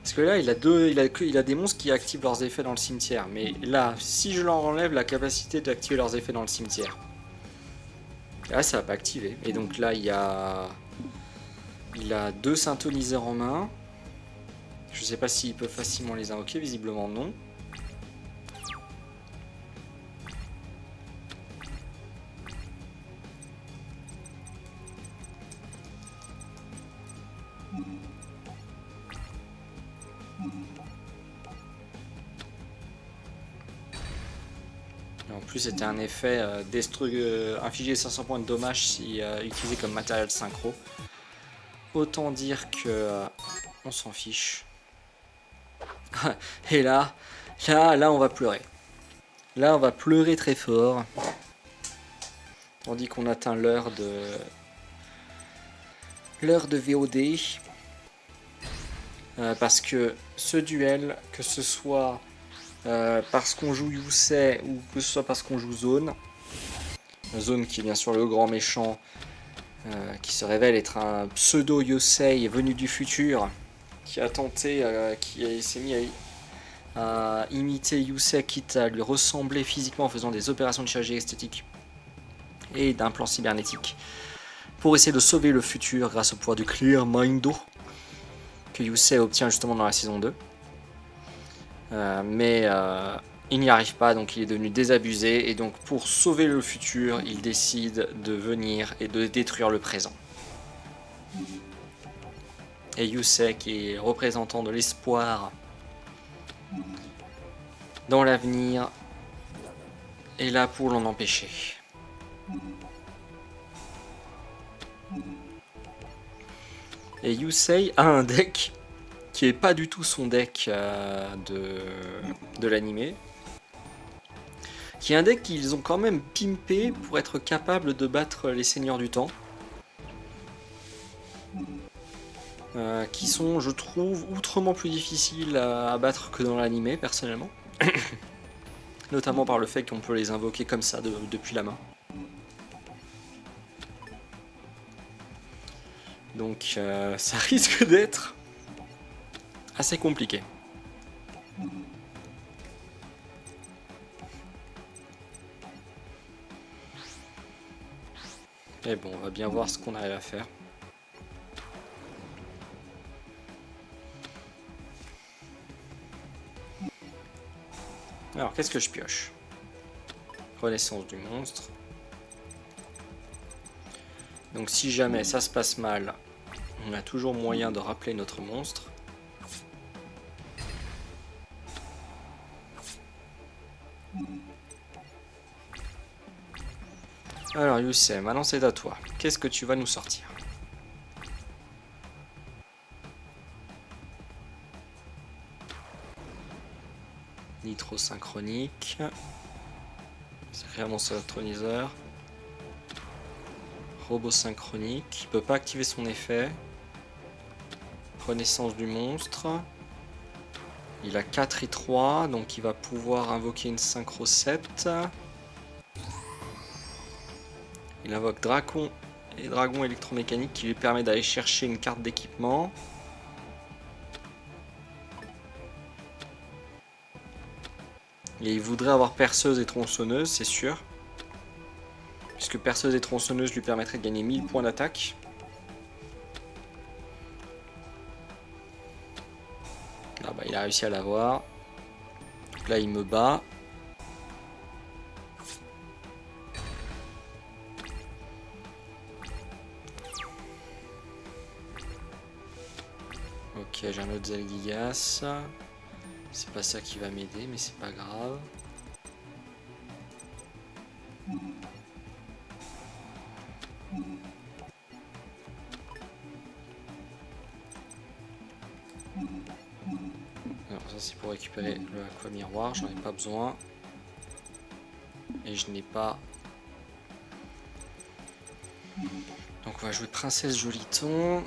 Parce que là, il a des monstres qui activent leurs effets dans le cimetière. Mais là, si je leur enlève la capacité d'activer leurs effets dans le cimetière, là, ça va pas activer. Et donc là, il a 2 synthoniseurs en main. Je sais pas s'il peut facilement les invoquer, visiblement non. Et en plus, c'était un effet infliger 500 points de dommage si utilisé comme matériel synchro. Autant dire que on s'en fiche. Et là, on va pleurer. Là, on va pleurer très fort. Tandis qu'on atteint l'heure de VOD. Parce que ce duel, que ce soit parce qu'on joue Yusei ou que ce soit parce qu'on joue Zone, Zone qui est bien sûr le grand méchant, qui se révèle être un pseudo Yusei venu du futur, qui a tenté, qui s'est mis à imiter Yusei, quitte à lui ressembler physiquement en faisant des opérations de chirurgie esthétique et d'implants cybernétiques. pour essayer de sauver le futur grâce au pouvoir du Clear Mind que Yusei obtient justement dans la saison 2. Mais il n'y arrive pas, donc il est devenu désabusé, et donc pour sauver le futur, il décide de venir et de détruire le présent. Et Yusei, qui est représentant de l'espoir dans l'avenir, est là pour l'en empêcher. Et Yusei a un deck qui est pas du tout son deck de l'animé, qui est un deck qu'ils ont quand même pimpé pour être capable de battre les Seigneurs du Temps, qui sont, je trouve, outrement plus difficiles à battre que dans l'animé, personnellement. Notamment par le fait qu'on peut les invoquer comme ça depuis la main. Donc ça risque d'être assez compliqué. Mais bon, on va bien voir ce qu'on arrive à faire. Alors, qu'est-ce que je pioche? Renaissance du monstre. Donc si jamais ça se passe mal, on a toujours moyen de rappeler notre monstre. Alors Yusei, maintenant c'est à toi. Qu'est-ce que tu vas nous sortir? Nitro synchronique. Sacré mon synchroniseur. Robot synchronique. Il peut pas activer son effet. Renaissance du monstre. Il a 4 et 3, donc il va pouvoir invoquer une synchro 7. Il invoque Dragon et Dragon électromécanique qui lui permet d'aller chercher une carte d'équipement. Et il voudrait avoir perceuse et tronçonneuse, c'est sûr. Puisque perceuse et tronçonneuse lui permettrait de gagner 1000 points d'attaque. Ah bah il a réussi à l'avoir. Donc là il me bat. Ok, j'ai un autre Zelgigas. C'est pas ça qui va m'aider, mais c'est pas grave. Alors ça c'est pour récupérer le aqua miroir, j'en ai pas besoin. Et je n'ai pas... Donc on va jouer princesse Joliton.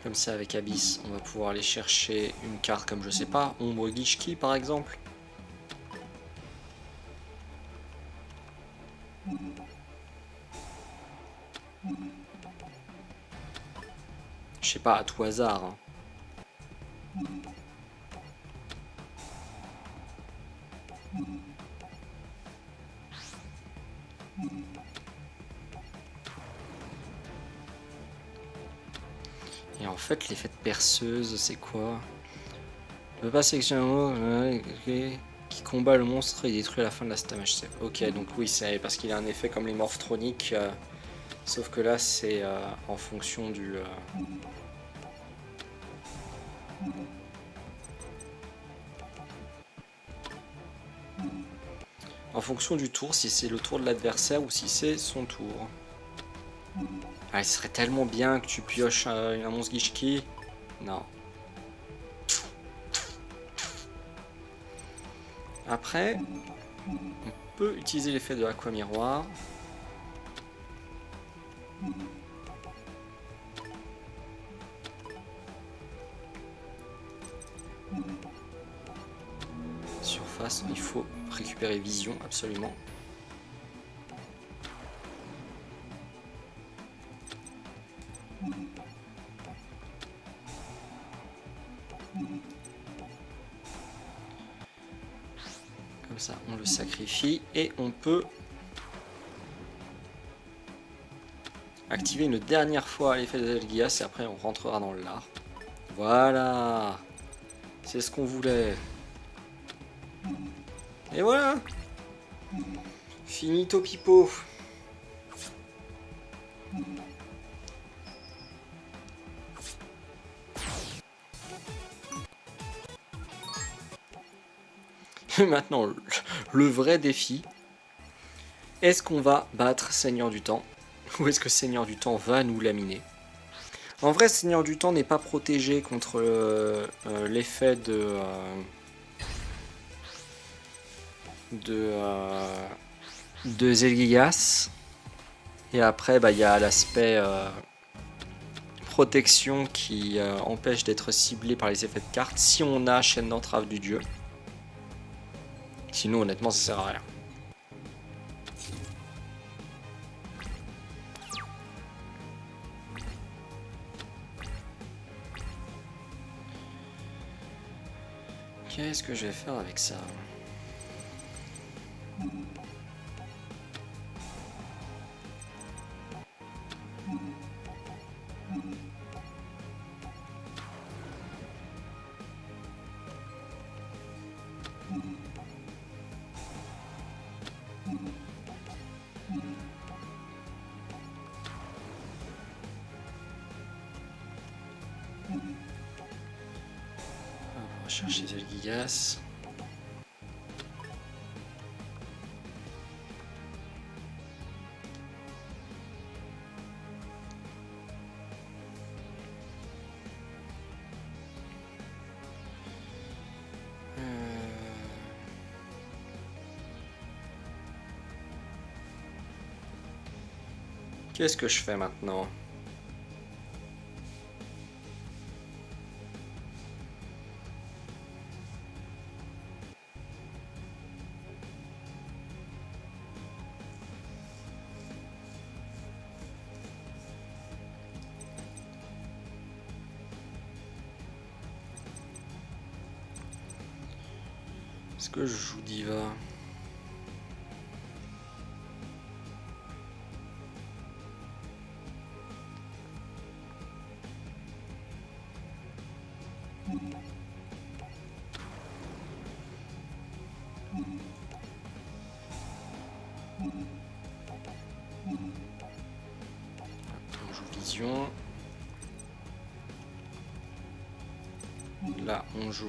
Comme ça avec Abyss, on va pouvoir aller chercher une carte comme je sais pas, Ombre Gishki par exemple. Je sais pas, à tout hasard. Hein. Et en fait, l'effet de perceuse, c'est quoi? Ne peut pas sélectionner un mot qui combat le monstre et détruit à la fin de la stage. Ok, donc oui, c'est parce qu'il a un effet comme les morphroniques. Sauf que là, c'est en fonction du... En fonction du tour, si c'est le tour de l'adversaire ou si c'est son tour. Ah, il serait tellement bien que tu pioches un monstre Gishki. Non. Après, on peut utiliser l'effet de Aqua Miroir. Surface, il faut récupérer Vision, absolument. Comme ça, on le sacrifie et on peut activer une dernière fois l'effet de Zelgias et après on rentrera dans le lard. Voilà, c'est ce qu'on voulait. Et voilà, finito pipo. Et maintenant, le vrai défi. Est-ce qu'on va battre Seigneur du Temps? Ou est-ce que Seigneur du Temps va nous laminer? En vrai, Seigneur du Temps n'est pas protégé contre l'effet de Zelgias. Et après, bah, y a l'aspect protection qui empêche d'être ciblé par les effets de cartes si on a chaîne d'entrave du dieu. Sinon, honnêtement, ça sert à rien. Qu'est-ce que je vais faire avec ça? On va chercher Zelgias. Qu'est-ce que je fais maintenant? Est-ce que je joue Diva? On joue Vision. Là, on joue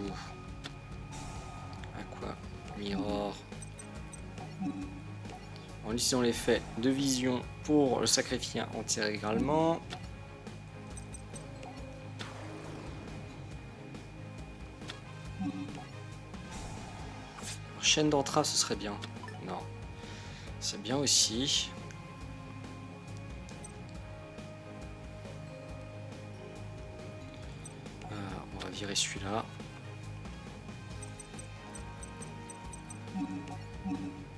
Aqua Mirror. En utilisant l'effet de vision pour le sacrifier intégralement. Chaîne d'entrave, ce serait bien. Non. C'est bien aussi. On va virer celui-là.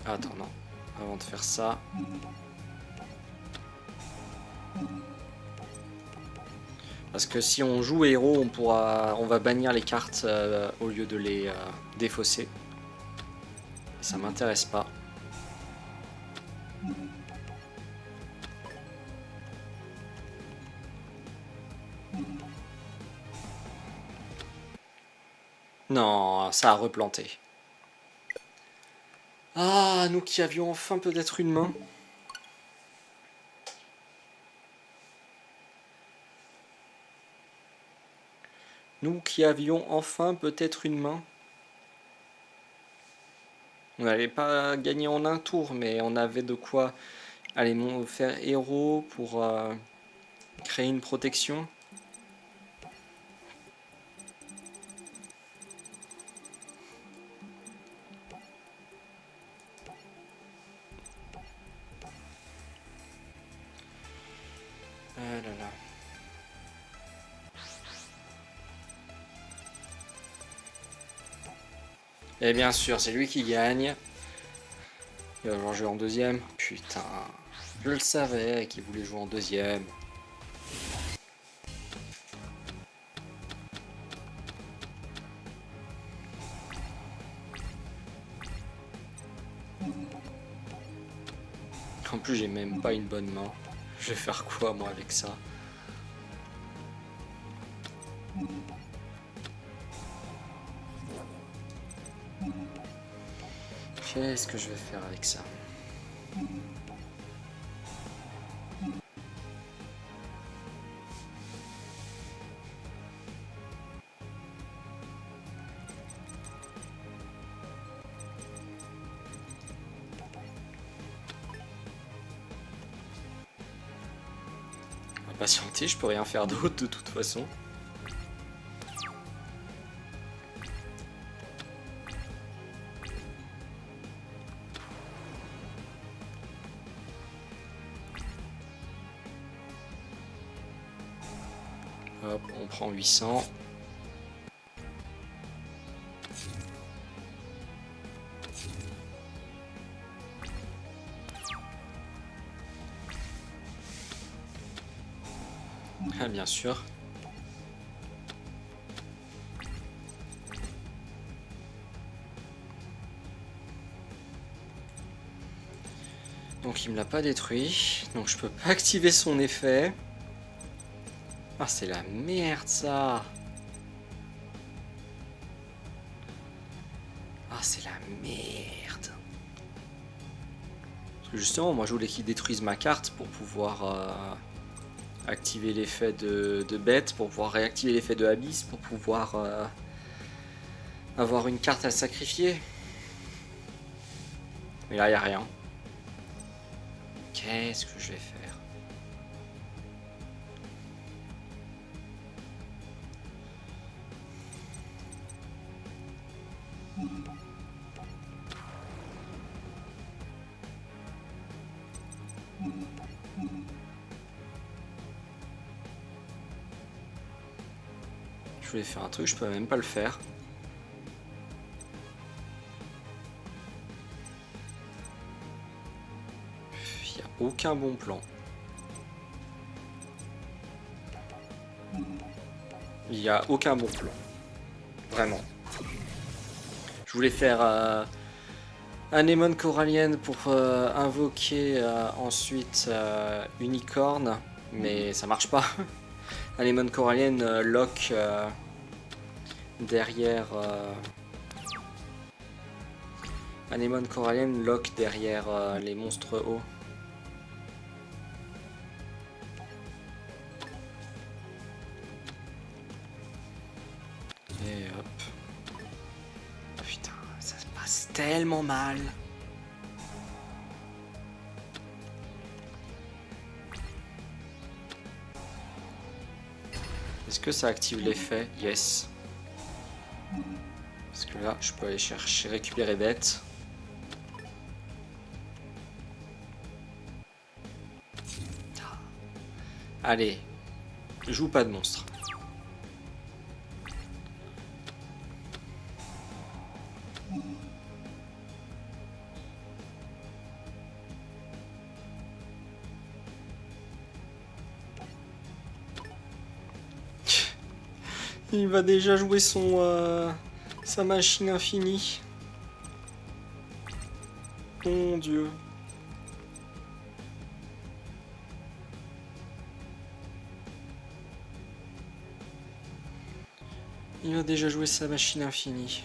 Attends, non. Avant de faire ça. Parce que si on joue héros, on va bannir les cartes au lieu de les défausser. Ça m'intéresse pas. Non, ça a replanté. Ah, nous qui avions enfin peut-être une main. Nous qui avions enfin peut-être une main. On n'allait pas gagner en un tour, mais on avait de quoi aller faire héros pour créer une protection. Ah là là. Et bien sûr, c'est lui qui gagne. Il va vouloir jouer en deuxième. Putain, je le savais qu'il voulait jouer en deuxième. En plus, j'ai même pas une bonne main. Je vais faire quoi, moi, avec ça? Qu'est-ce que je vais faire avec ça? On va patienter, je peux rien faire d'autre de toute façon. Hop, on prend 800. Ah, bien sûr. Donc il me l'a pas détruit. Donc je peux pas activer son effet. Ah, c'est la merde ça. Ah, c'est la merde. Parce que justement, moi je voulais qu'il détruise ma carte pour pouvoir activer l'effet de bête, pour pouvoir réactiver l'effet de abysse, pour pouvoir avoir une carte à sacrifier. Mais là, il n'y a rien. Qu'est-ce que je vais faire? Je voulais faire un truc, je peux même pas le faire. Il n'y a aucun bon plan. Il n'y a aucun bon plan. Vraiment. Je voulais faire Anémone corallienne pour invoquer ensuite Unicorne, mais ça marche pas. Anémone corallienne lock derrière. Anémone corallienne lock derrière les monstres hauts. Et hop. Oh putain, ça se passe tellement mal. Est-ce que ça active l'effet? Yes. Parce que là, je peux aller chercher, récupérer bête. Allez, joue pas de monstre. Il va déjà jouer sa machine infinie. Mon Dieu. Il va déjà jouer sa machine infinie.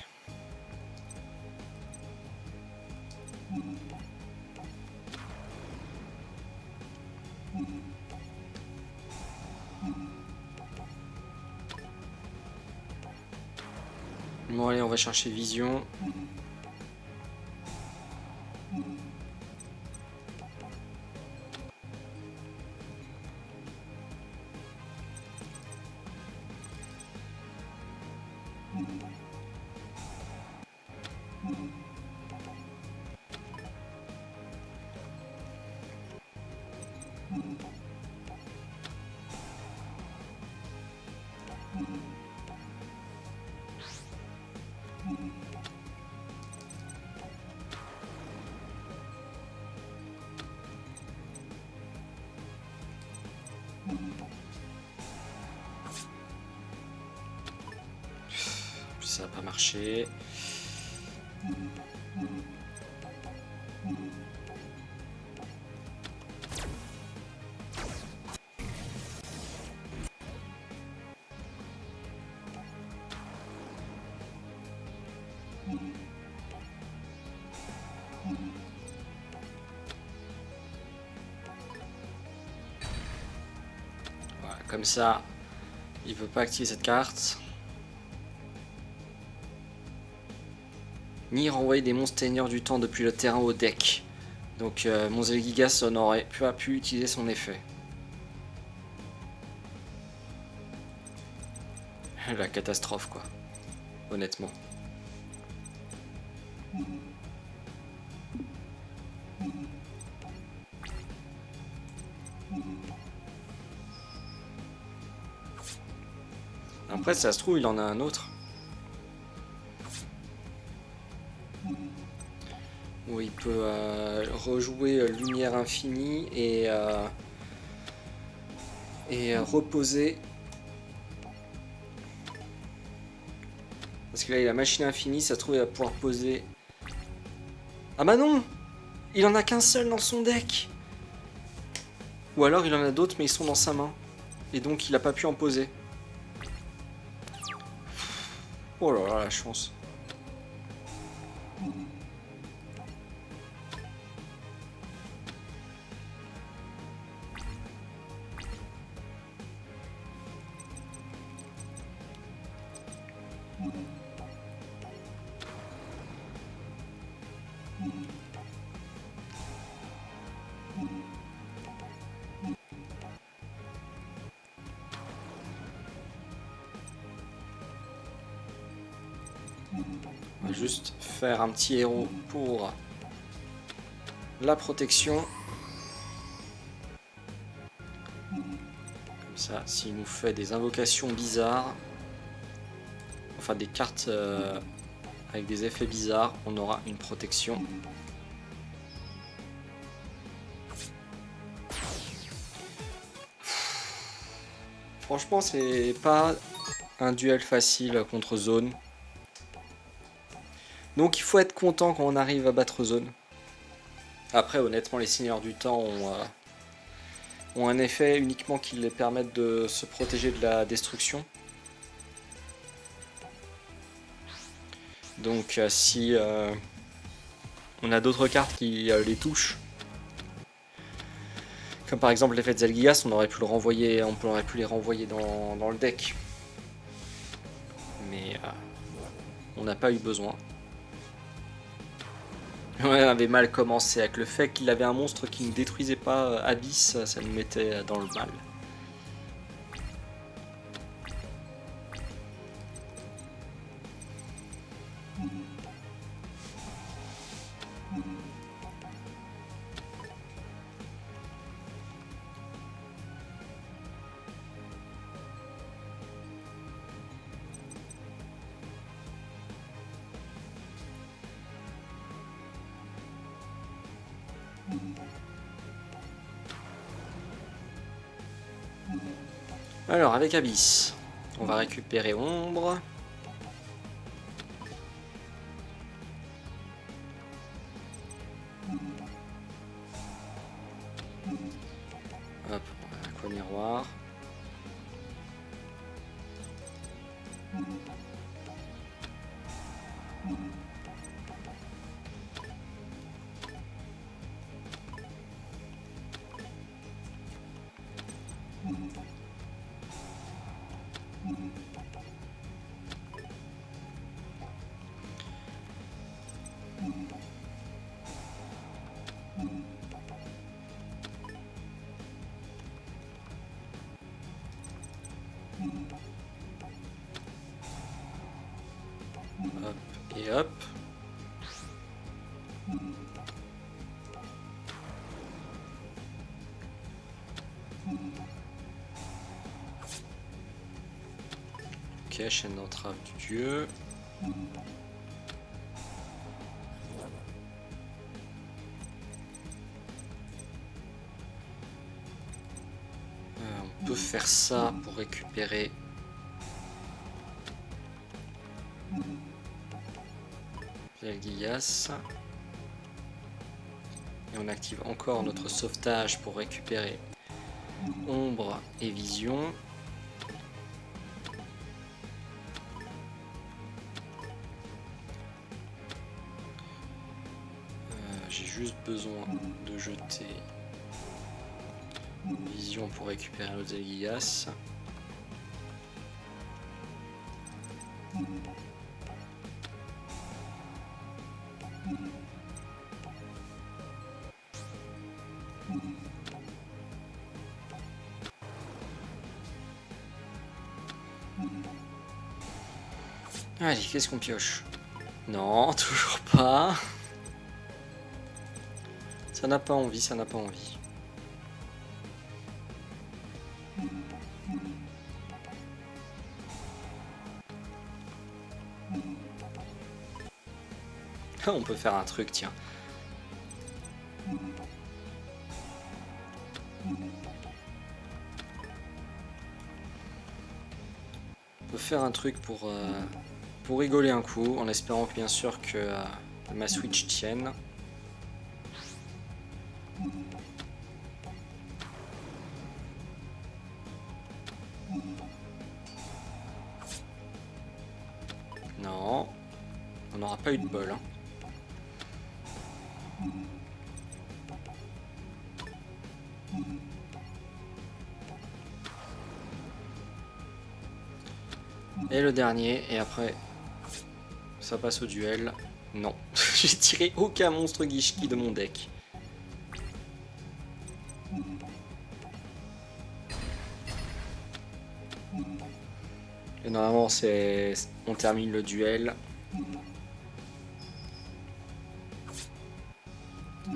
Bon allez, on va chercher vision. Ça n'a pas marché. Voilà, comme ça, il ne peut pas activer cette carte. Ni renvoyer des monstres seigneurs du temps depuis le terrain au deck. Donc mon Zelgigas n'aurait pas pu utiliser son effet. La catastrophe quoi, honnêtement. Après ça se trouve il en a un autre. Où il peut rejouer Lumière Infinie et reposer. Parce que là il a Machine Infinie, ça se trouve il va pouvoir poser... Ah bah non! Il en a qu'un seul dans son deck! Ou alors il en a d'autres mais ils sont dans sa main. Et donc il a pas pu en poser. Oh là là la chance. On va juste faire un petit héros pour la protection. Comme ça, s'il nous fait des invocations bizarres, enfin des cartes avec des effets bizarres, on aura une protection. Franchement, c'est pas un duel facile contre zone. Donc il faut être content quand on arrive à battre zone. Après, honnêtement, les seigneurs du temps ont un effet uniquement qui les permettent de se protéger de la destruction. Donc si on a d'autres cartes qui les touchent, comme par exemple l'effet de Zelgigas, on aurait pu le renvoyer, on aurait pu les renvoyer dans le deck. Mais on n'a pas eu besoin. Ouais, on avait mal commencé avec le fait qu'il avait un monstre qui ne détruisait pas Abyss, ça nous mettait dans le mal. Alors avec Abyss, on va récupérer Ombre. Hop, Aqua Miroir. Hop et hop. Ok, chaîne d'entrave du dieu. On peut faire ça pour récupérer Zelgigas. Et on active encore notre sauvetage pour récupérer Ombre et Vision. j'ai juste besoin de jeter une vision pour récupérer l'autre Zelgigas. Allez, qu'est-ce qu'on pioche? Non, toujours pas. Ça n'a pas envie, ça n'a pas envie. On peut faire un truc, tiens. On peut faire un truc pour rigoler un coup, en espérant bien sûr que ma Switch tienne. Non, on n'aura pas eu de bol. Hein. Et le dernier, et après, ça passe au duel. Non, j'ai tiré aucun monstre Gishki de mon deck. Et normalement, on termine le duel.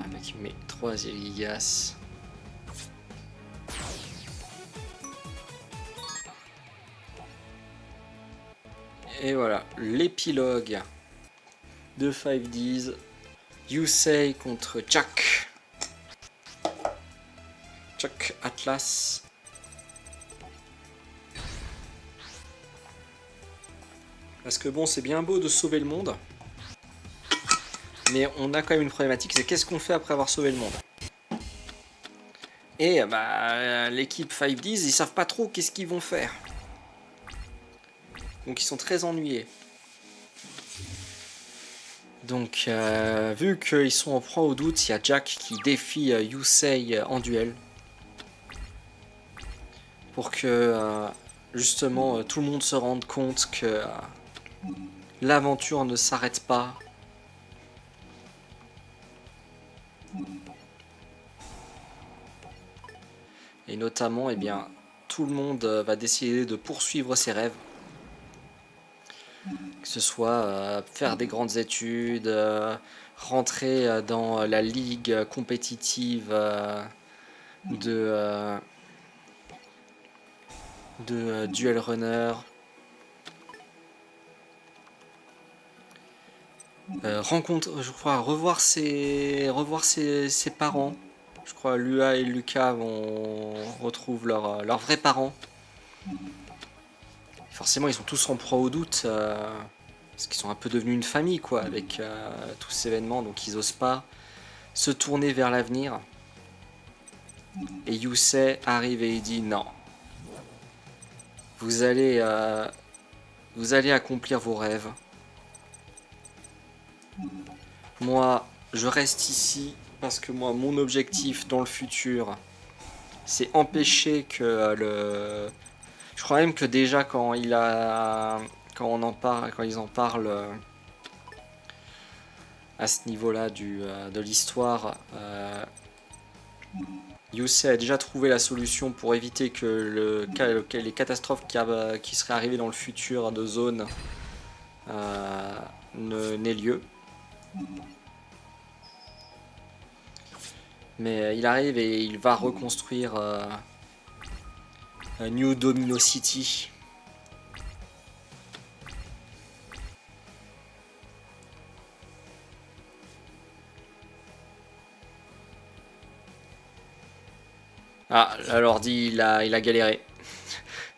Avec mes 3 Zelgigas. Et voilà, l'épilogue de 5Ds. Yusei contre Jack. Jack Atlas. Parce que bon, c'est bien beau de sauver le monde. Mais on a quand même une problématique, c'est qu'est-ce qu'on fait après avoir sauvé le monde? Et bah, l'équipe 5Ds, ils savent pas trop qu'est-ce qu'ils vont faire. Donc ils sont très ennuyés. Donc vu qu'ils sont en proie au doute, il y a Jack qui défie Yusei en duel. Pour que justement tout le monde se rende compte que l'aventure ne s'arrête pas. Et notamment, eh bien, tout le monde va décider de poursuivre ses rêves. Que ce soit faire des grandes études, rentrer dans la ligue compétitive de Duel Runner, je crois, revoir ses parents. Je crois Lua et Lucas retrouvent leurs vrais parents. Forcément, ils sont tous en proie au doute, parce qu'ils sont un peu devenus une famille, quoi, avec tous ces événements, donc ils osent pas se tourner vers l'avenir. Et Yusei arrive et il dit non. Vous allez accomplir vos rêves. Moi, je reste ici parce que moi, mon objectif dans le futur, c'est empêcher que Je crois même que déjà quand ils en parlent à ce niveau-là de l'histoire, Yusei a déjà trouvé la solution pour éviter que les catastrophes qui seraient arrivées dans le futur de Zone n'aient lieu. Mais il arrive et il va reconstruire New Domino City. Ah, l'ordi, il a galéré.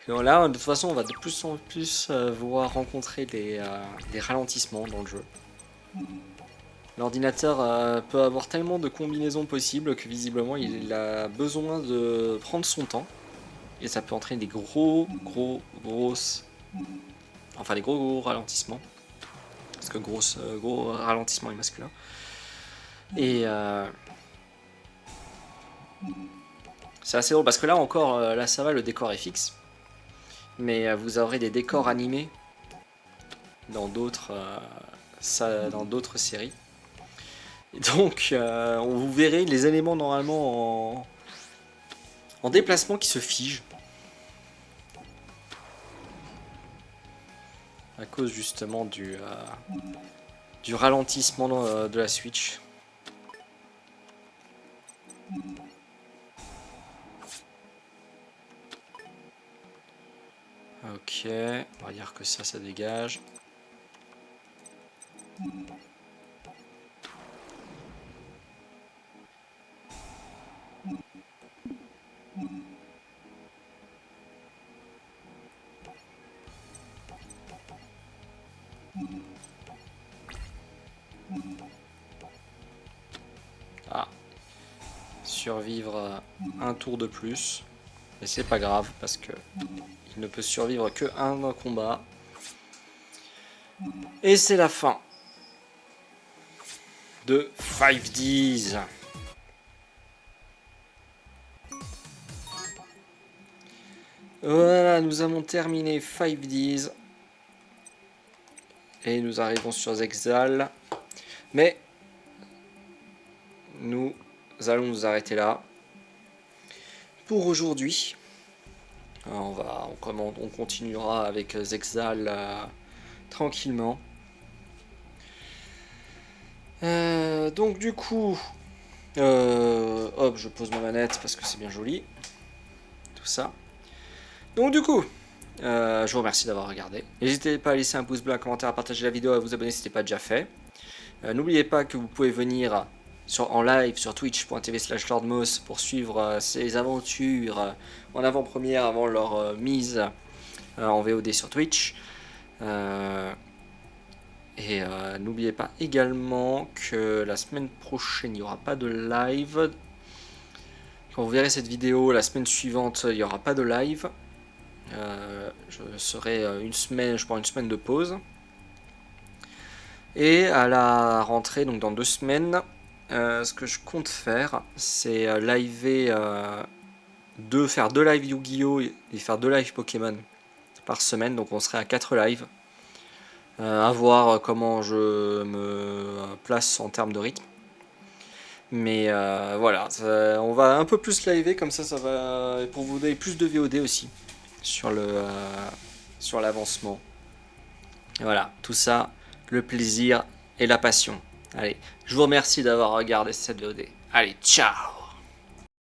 Là, de toute façon, on va de plus en plus voir rencontrer des ralentissements dans le jeu. L'ordinateur peut avoir tellement de combinaisons possibles que visiblement il a besoin de prendre son temps. Et ça peut entraîner des gros ralentissements. Parce que gros ralentissement est masculin. Et c'est assez drôle parce que là encore, là ça va, le décor est fixe. Mais vous aurez des décors animés dans d'autres séries. Et donc, vous verrez les éléments normalement en déplacement qui se figent. À cause justement du ralentissement de la Switch. Ok, on va dire que ça dégage. Ah, survivre un tour de plus. Mais c'est pas grave parce que il ne peut survivre que un combat. Et c'est la fin de 5Ds. Voilà, nous avons terminé 5Ds. Et nous arrivons sur Zexal. Mais nous allons nous arrêter là pour aujourd'hui. On continuera avec Zexal tranquillement. Donc du coup, hop, je pose ma manette parce que c'est bien joli. Tout ça. Donc du coup, je vous remercie d'avoir regardé. N'hésitez pas à laisser un pouce bleu, un commentaire, à partager la vidéo, à vous abonner si ce n'est pas déjà fait. N'oubliez pas que vous pouvez venir en live sur twitch.tv/lordmos pour suivre ces aventures en avant-première avant leur mise en VOD sur Twitch. N'oubliez pas également que la semaine prochaine il n'y aura pas de live. Quand vous verrez cette vidéo, la semaine suivante il n'y aura pas de live. Je serai une semaine de pause. Et à la rentrée, donc dans 2 semaines, ce que je compte faire, c'est faire 2 lives Yu-Gi-Oh! Et faire 2 lives Pokémon par semaine. Donc on serait à 4 lives. À voir comment je me place en termes de rythme. Mais voilà, on va un peu plus liver, comme ça va pour vous donner plus de VOD aussi sur l'avancement. Voilà, tout ça, le plaisir et la passion. Allez, je vous remercie d'avoir regardé cette VOD. Allez, ciao!